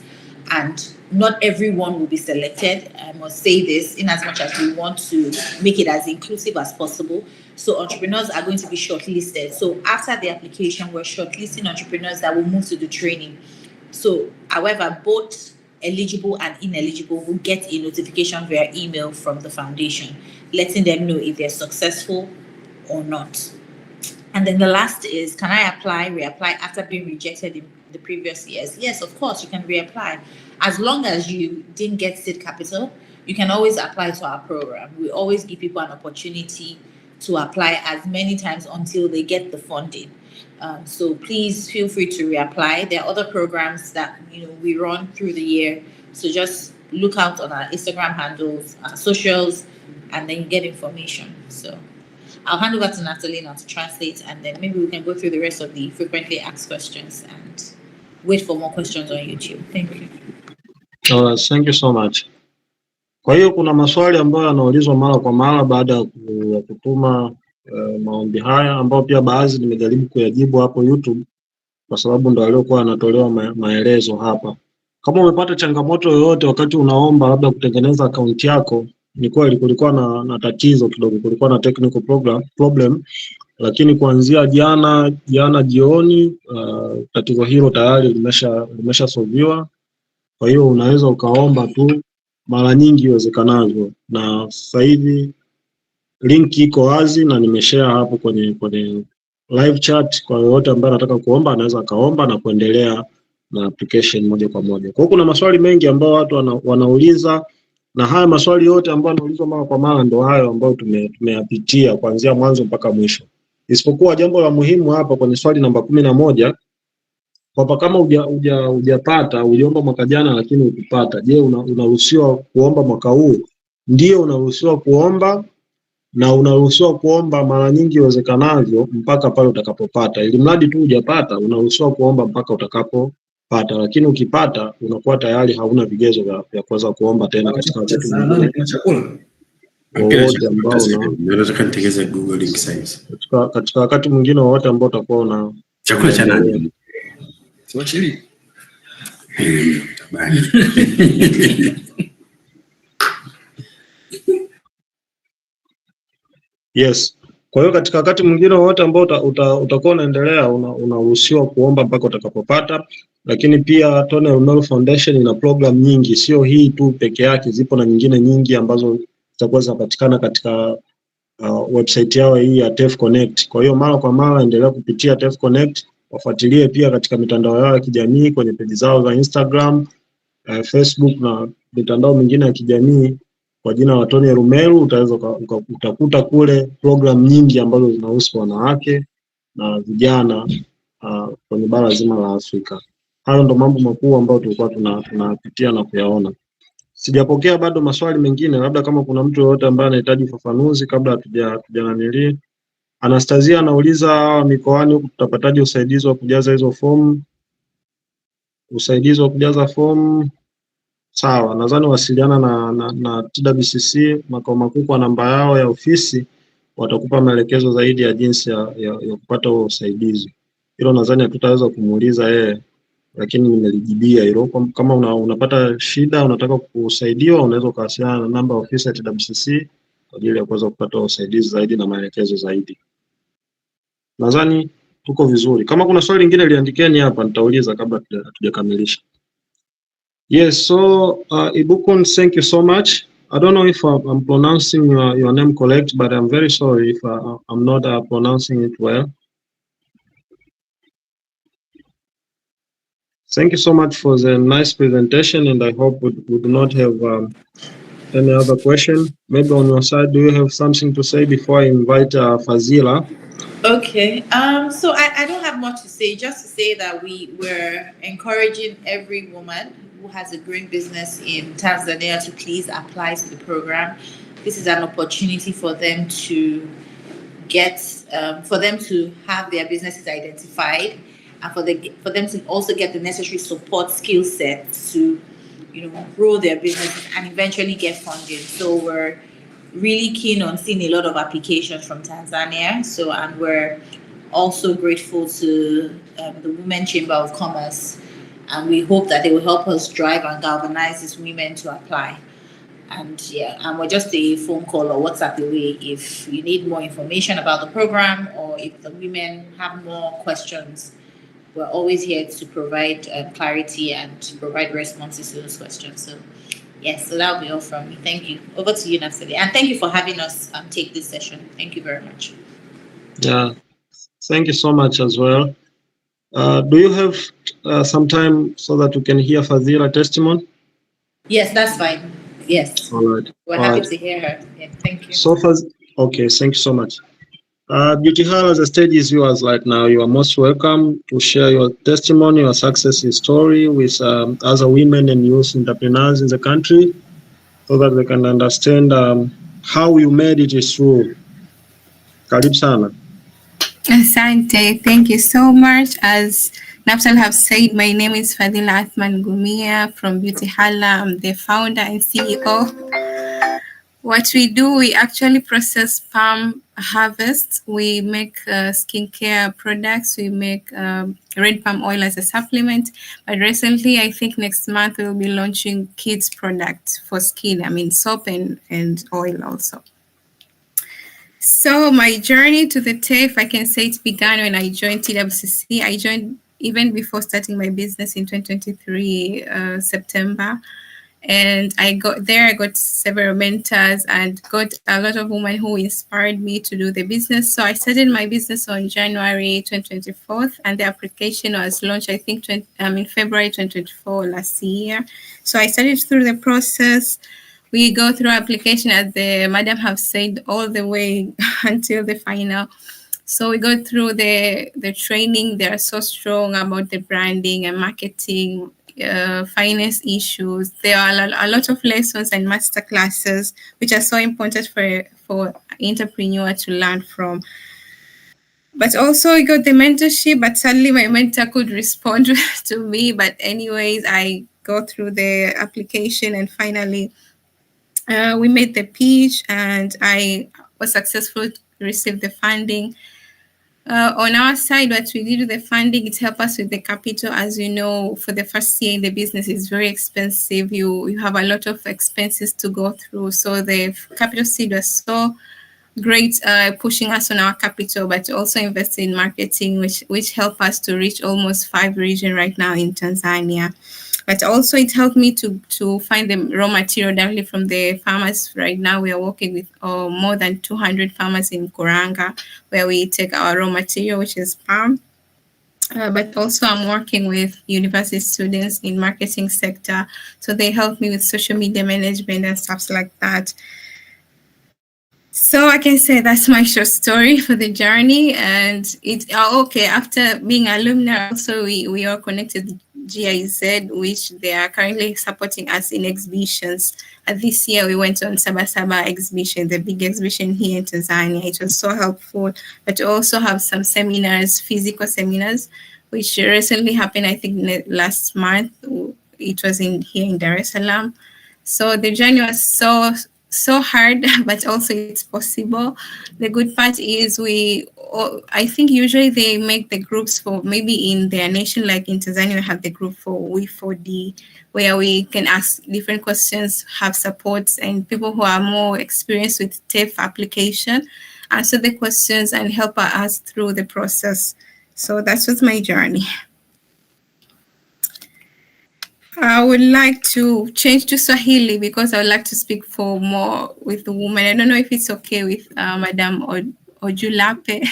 and not everyone will be selected. I must say this, in as much as we want to make it as inclusive as possible. So entrepreneurs are going to be shortlisted. So after the application, we're shortlisting entrepreneurs that will move to the training. So, however, both eligible and ineligible will get a notification via email from the foundation, letting them know if they're successful or not. And then the last is, can I reapply after being rejected in the previous years? Yes, of course, you can reapply. As long as you didn't get seed capital, you can always apply to our program. We always give people an opportunity to apply as many times until they get the funding. So please feel free to reapply. There are other programs that we run through the year. So just look out on our Instagram handles, our socials, and then you get information. So I'll hand over to Natalie now to translate, and then maybe we can go through the rest of the frequently asked questions and wait for more questions on YouTube. Thank you. Thank you so much. Kwa hiyo kuna maswali ambayo yanaulizwa mara kwa mara baada ya kutuma maombi haya, ambao pia baadhi nimejaribu kuyajibu hapo YouTube kwa sababu ndo aliokuwa anatolewa maelezo hapa. Kama umepata changamoto yoyote wakati unaomba labda kutengeneza akaunti yako, ni kweli kulikuwa na tatizo kidogo, kulikuwa na technical problem, lakini kuanzia jana jioni tatizo hilo tayari limesha solviwa. Kwa hiyo unaweza ukaomba tu mara nyingi iwezekanavyo, na sasa hivi link iko wazi na nimeshare hapo kwenye live chat. Kwa yote ambaye anataka kuomba anaweza kaomba na kuendelea na application moja kwa moja. Kwa hiyo kuna maswali mengi ambayo watu wanauliza, na haya maswali yote ambayo yanaulizwa mara kwa mara ndio hayo ambayo tumeyapitia kuanzia mwanzo mpaka mwisho. Isipokuwa jambo la muhimu hapa kwenye swali namba 11, kwamba kama hujapata, uliomba mwaka jana lakini ukipata, je, unaruhusiwa kuomba mwaka huu? Ndio, unaruhusiwa kuomba, na unaruhusiwa kuomba mara nyingi iwezekanavyo mpaka pale utakapopata. Ili mradi tu hujapata, unaruhusiwa kuomba mpaka utakapopata, lakini ukipata unakuwa tayari hauna vigezo vya kuweza kuomba tena katika wakati mwingine. Katika wakati mwingine wote ambao utakuwa una chakula cha nani? Siwachili. Yes. Kwa hiyo katika wakati mwingine wote ambao utakuwa unaendelea, unaruhusiwa kuomba mpaka utakapopata. Lakini pia Tony Elumelu Foundation ina program nyingi, sio hii tu peke yake, zipo na nyingine nyingi ambazo zitakuwa zinapatikana katika website yao hii ya TEF Connect. Kwa hiyo mara kwa mara endelea kupitia TEF Connect, wafuatilie pia katika mitandao yao ya kijamii, kwenye peji zao za Instagram, Facebook na mitandao mingine ya kijamii kwa jina la Tony Elumelu. Utaweza utakuta kule program nyingi ambazo zinahusu wanawake na vijana kwenye bara zima la Afrika. Hayo ndo mambo makuu ambayo tulikuwa tunapitia na kuyaona. Sijapokea bado maswali mengine, labda kama kuna mtu yoyote ambaye anahitaji ufafanuzi kabla hatujananili. Anastasia anauliza, mikoani huku tutapataje usaidizi wa kujaza hizo fomu? Usaidizi wa kujaza fomu, sawa, nadhani wasiliana na TWCC makao makuu kwa namba yao ya ofisi, watakupa maelekezo zaidi ya jinsi ya kupata huo usaidizi. Hilo nadhani hatutaweza kumuuliza yeye, lakini nimelijibia hilo. Kama unapata shida, unataka kusaidiwa, unaweza kuwasiliana na namba ya ofisi ya TWCC kwa ajili ya kuweza kupata usaidizi zaidi na maelekezo zaidi. Nadhani tuko vizuri. Kama kuna swali lingine liandikeni hapa, nitauliza kabla hatujakamilisha. Yes, so Ibukun, thank you so much. I don't know if I'm pronouncing your name correct, but I'm very sorry if I'm not pronouncing it well. Thank you so much for the nice presentation, and I hope we do not have any other question. Maybe on your side, do you have something to say before I invite Fazila? Okay, so I don't have much to say, just to say that we're encouraging every woman who has a growing business in Tanzania to please apply to the program. This is an opportunity for them to have their businesses identified, and for them to also get the necessary support skill set to, grow their business and eventually get funding. So we're really keen on seeing a lot of applications from Tanzania. So, and we're also grateful to the Women Chamber of Commerce, and we hope that they will help us drive and galvanize these women to apply. And we're just a phone call or WhatsApp away if you need more information about the program, or if the women have more questions. We're always here to provide clarity and to provide responses to those questions. So, yes, so that'll be all from me. Thank you. Over to you, Natalie. And thank you for having us take this session. Thank you very much. Yeah, thank you so much as well. Do you have some time so that we can hear Fadhila testimony? Yes, that's fine. Yes. All right. We're happy to hear her. Yeah, thank you. So far, okay, thank you so much. Beauty Hala, the stage is yours right now. You are most welcome to share your testimony, your success story with other women and youth entrepreneurs in the country, so that they can understand how you made it through. Karibu sana. Asante, thank you so much. As Napsal have said, my name is Fadhila Athman Gumia from Beauty Hala. I'm the founder and CEO. What we do, we actually process palm harvest. We make skincare products. We make red palm oil as a supplement. But recently, I think next month, we'll be launching kids products for skin. I mean, soap and oil also. So my journey to the TAFE, I can say it began when I joined TWCC. I joined even before starting my business in 2023, September. And I got several mentors and got a lot of women who inspired me to do the business. So I started my business on January 2024, and the application was launched, I think, in February 2024 last year. So I started through the process. We go through application, as the madam have said, all the way until the final. So we go through the training. They are so strong about the branding and marketing, finance issues. There are a lot of lessons and master classes, which are so important for entrepreneur to learn from. But also I got the mentorship, but sadly my mentor could respond to me. But anyways, I go through the application, and finally we made the pitch, and I was successful to receive the funding. On our side, what we did with the funding, it helped us with the capital. As you know, for the first year in the business, is very expensive. You have a lot of expenses to go through. So the capital seed was so great, pushing us on our capital, but also invest in marketing, which helped us to reach almost 5 regions right now in Tanzania. But also it helped me to find the raw material directly from the farmers. Right now we are working with more than 200 farmers in Kuranga, where we take our raw material, which is palm. But also I'm working with university students in marketing sector. So they help me with social media management and stuff like that. So I can say that's my short story for the journey. And after being alumni, also we are connected to GIZ, which they are currently supporting us in exhibitions. This year we went on Sabasaba exhibition, the big exhibition here in Tanzania. It was so helpful, but also have some seminars, physical seminars, which recently happened, I think last month. It was here in Dar es Salaam. So the journey was so hard, but also it's possible. The good part is I think usually they make the groups for maybe in their nation, like in Tanzania, we have the group for We4D, where we can ask different questions, have supports, and people who are more experienced with TAFE application answer the questions and help us through the process. So that was my journey. I would like to change to Swahili because I would like to speak for more with the woman. I don't know if it's okay with Madam Ojulape.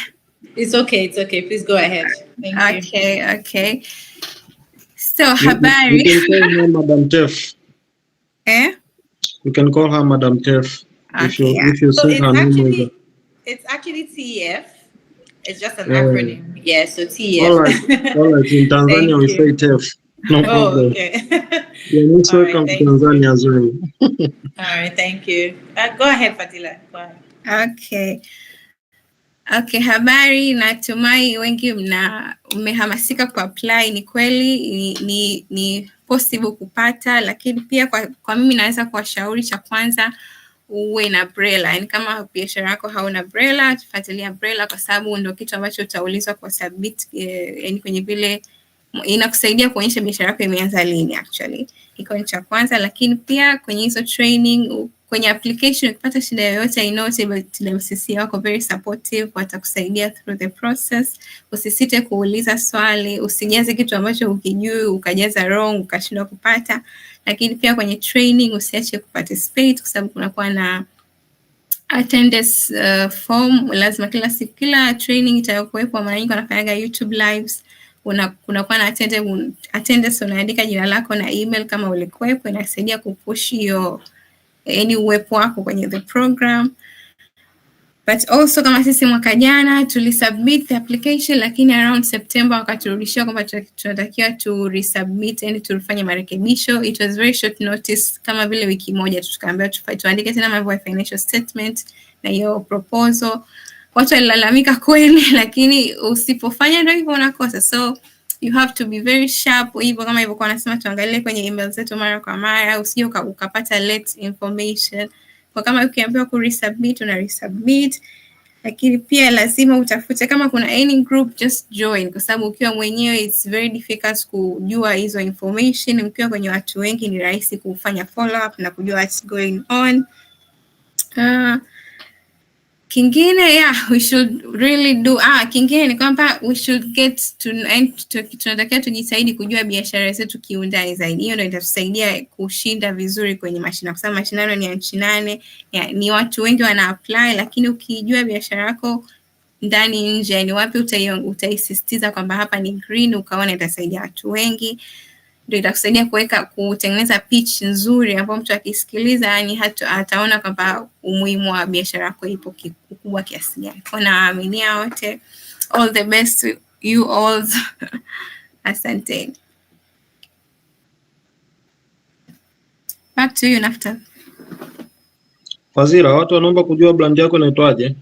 It's okay. Please go ahead. Thank you. Okay. So, habari. You can call her Madam Tef. You can call her Madam Tef. Okay, if you so say her name. It's actually TEF. It's just an acronym. Yeah, so TEF. All right. In Tanzania, we say TEF. No problem. Okay. You're most welcome to Tanzania as well. All right, thank you. Go ahead, Fadhila. Go ahead. Okay. Okay, habari, natumai wengi mmehamasika kuapply. Ni kweli ni possible kupata, lakini pia kwa mimi naweza kuwashauri, cha kwanza uwe na BRELA. Yani kama biashara yako hauna BRELA, tufuatilia BRELA kwa sababu ndio kitu ambacho utaulizwa kwa submit, yani kwenye vile inakusaidia kuonyesha biashara yako imeanza lini actually. Iko ni cha kwanza, lakini pia kwenye hizo training, kwenye application ukipata shida yoyote, I know TWCC wako very supportive, watakusaidia through the process. Usisite kuuliza swali, usijaze kitu ambacho ukijui ukajaza wrong ukashindwa kupata. Lakini pia kwenye training usiache kuparticipate kwa sababu kunakuwa na attendance form. Lazima kila training itakuwepo. Mara nyingi wanafanyaga YouTube lives, kunakuwa na attendance, unaandika jina lako na email kama ulikuwepo. Inasaidia kupush hiyo uwepo wako kwenye the program. But also kama sisi mwaka jana tulisubmit the application, lakini around September wakaturudishia kwamba tunatakiwa tu resubmit, yani tulifanya marekebisho. It was very short notice, kama vile wiki moja tukaambiwa tuandike tena mambo ya financial statement na hiyo proposal. Watu walilalamika kweli, lakini usipofanya ndio hivyo unakosa. So you have to be very sharp. Hivyo kama hivyo kwa nasema tuangalie kwenye email zetu mara kwa mara, usije ukapata late information. Kwa kama ukiambiwa ku resubmit una resubmit, lakini pia lazima utafute kama kuna any group, just join, kwa sababu ukiwa mwenyewe it's very difficult kujua hizo information. Ukiwa kwenye watu wengi ni rahisi kufanya follow up na kujua what's going on. Kingine we should really do kingine ni kwamba we should get to tunatakiwa tujitahidi kujua biashara zetu kiundani zaidi. Hiyo ndio itatusaidia kushinda vizuri kwenye mashindano, kwa sababu mashindano ni ya nchi 8, ni watu wengi wana apply, lakini ukijua biashara yako ndani nje, ni wapi utaisisitiza kwamba hapa ni green, ukaona itasaidia watu wengi, ndio itakusaidia kutengeneza pitch nzuri ambapo mtu akisikiliza yani ataona kwamba umuhimu wa biashara yako ipo kikubwa kiasi gani. Kwa naaminia wote, all the best to you all. Asante. Back to you, Nafta. Fazila, watu wanaomba kujua brand yako inaitwaje?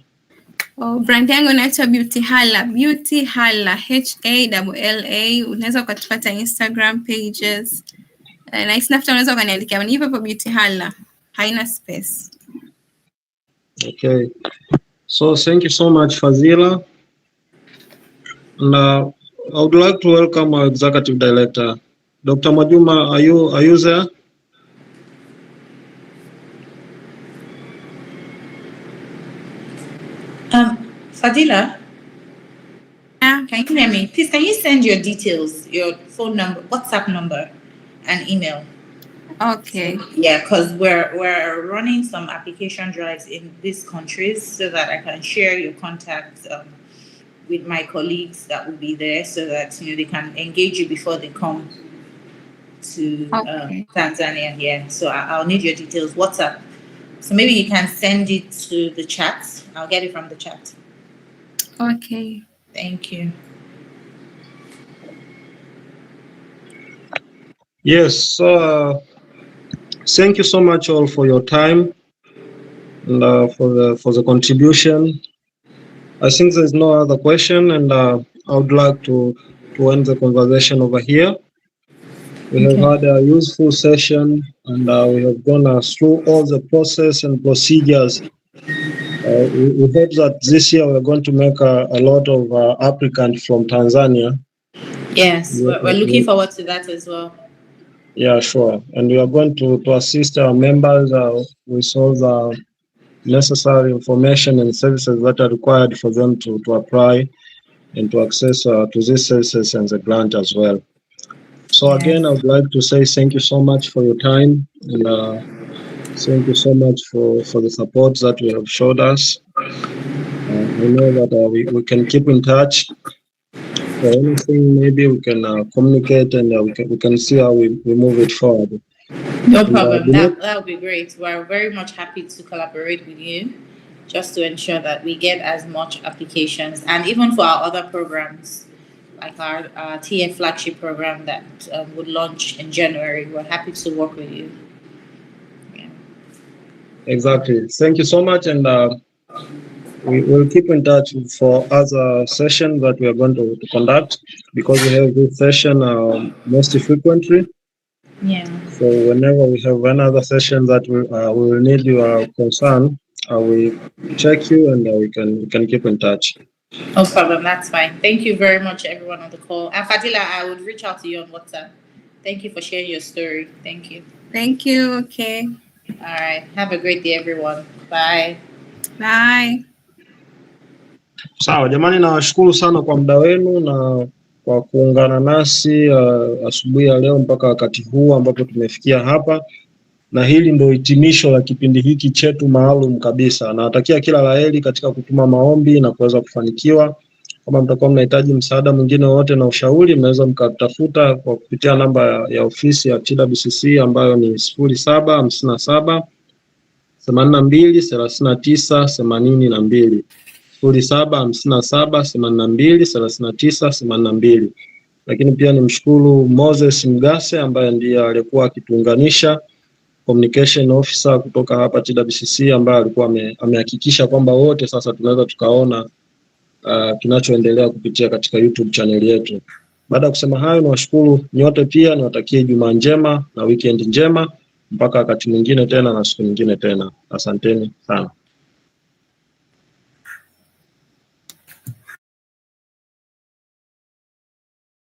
Brand yangu inaitwa Beauty Hala. Beauty Hala, HALLA. Unaweza ukatupata Instagram pages. Na Nafta unaweza ukaniandikia ni hivyo Beauty Hala. Haina space. Okay. So thank you so much, Fazila. And I would like to welcome our Executive Director. Dr. Mwajuma, are you there? Fadila, can you hear me? Please, can you send your details, your phone number, WhatsApp number, and email? Okay. Yeah, because we're running some application drives in these countries so that I can share your contacts with my colleagues that will be there, so that they can engage you before they come to Tanzania. Yeah, so I'll need your details, WhatsApp. So maybe you can send it to the chat. I'll get it from the chat. Okay. Thank you. Yes. Thank you so much all for your time and for the contribution. I think there's no other question, and I would like to end the conversation over here. We have had a useful session, and we have gone through all the process and procedures. We hope that this year we're going to make a lot of applicants from Tanzania. Yes, we're looking forward to that as well. Yeah, sure. And we are going to assist our members with all the necessary information and services that are required for them to apply and to access to these services and the grant as well. So again, I would like to say thank you so much for your time, and thank you so much for the support that you have showed us. I know that we can keep in touch. For anything, maybe we can communicate, and we can see how we move it forward. No problem. That would be great. We're very much happy to collaborate with you, just to ensure that we get as much applications, and even for our other programs, like our TF flagship program that would launch in January. We're happy to work with you. Yeah. Exactly. Thank you so much, and we will keep in touch for other sessions that we are going to conduct, because we have this session most frequently. Yeah. So whenever we have another session that we will need your concern, we check you and we can keep in touch. No problem, that's fine. Thank you very much, everyone on the call. And Fadila, I would reach out to you on WhatsApp. Thank you for sharing your story. Thank you. Thank you. Okay. All right. Have a great day, everyone. Bye. Bye. Sawa jamani, nawashukuru sana kwa muda wenu na kwa kuungana nasi asubuhi ya leo mpaka wakati huu ambapo tumefikia hapa, na hili ndio hitimisho la kipindi hiki chetu maalum kabisa. Nawatakia kila laheri katika kutuma maombi na kuweza kufanikiwa. Kama mtakuwa mnahitaji msaada mwingine wote na ushauri, mnaweza mkatafuta kwa kupitia namba ya ofisi ya TWCC ambayo ni 0757 82 39 82. 0757 82 39 82. Lakini pia nimshukuru Moses Mgase ambaye ndiye alikuwa akituunganisha, communication officer kutoka hapa TWCC, ambaye alikuwa amehakikisha kwamba wote sasa tunaweza tukaona kinachoendelea kupitia katika YouTube channel yetu. Baada ya kusema hayo, niwashukuru nyote, pia niwatakie Ijumaa njema na weekend njema mpaka wakati mwingine tena na siku nyingine tena. Asanteni sana.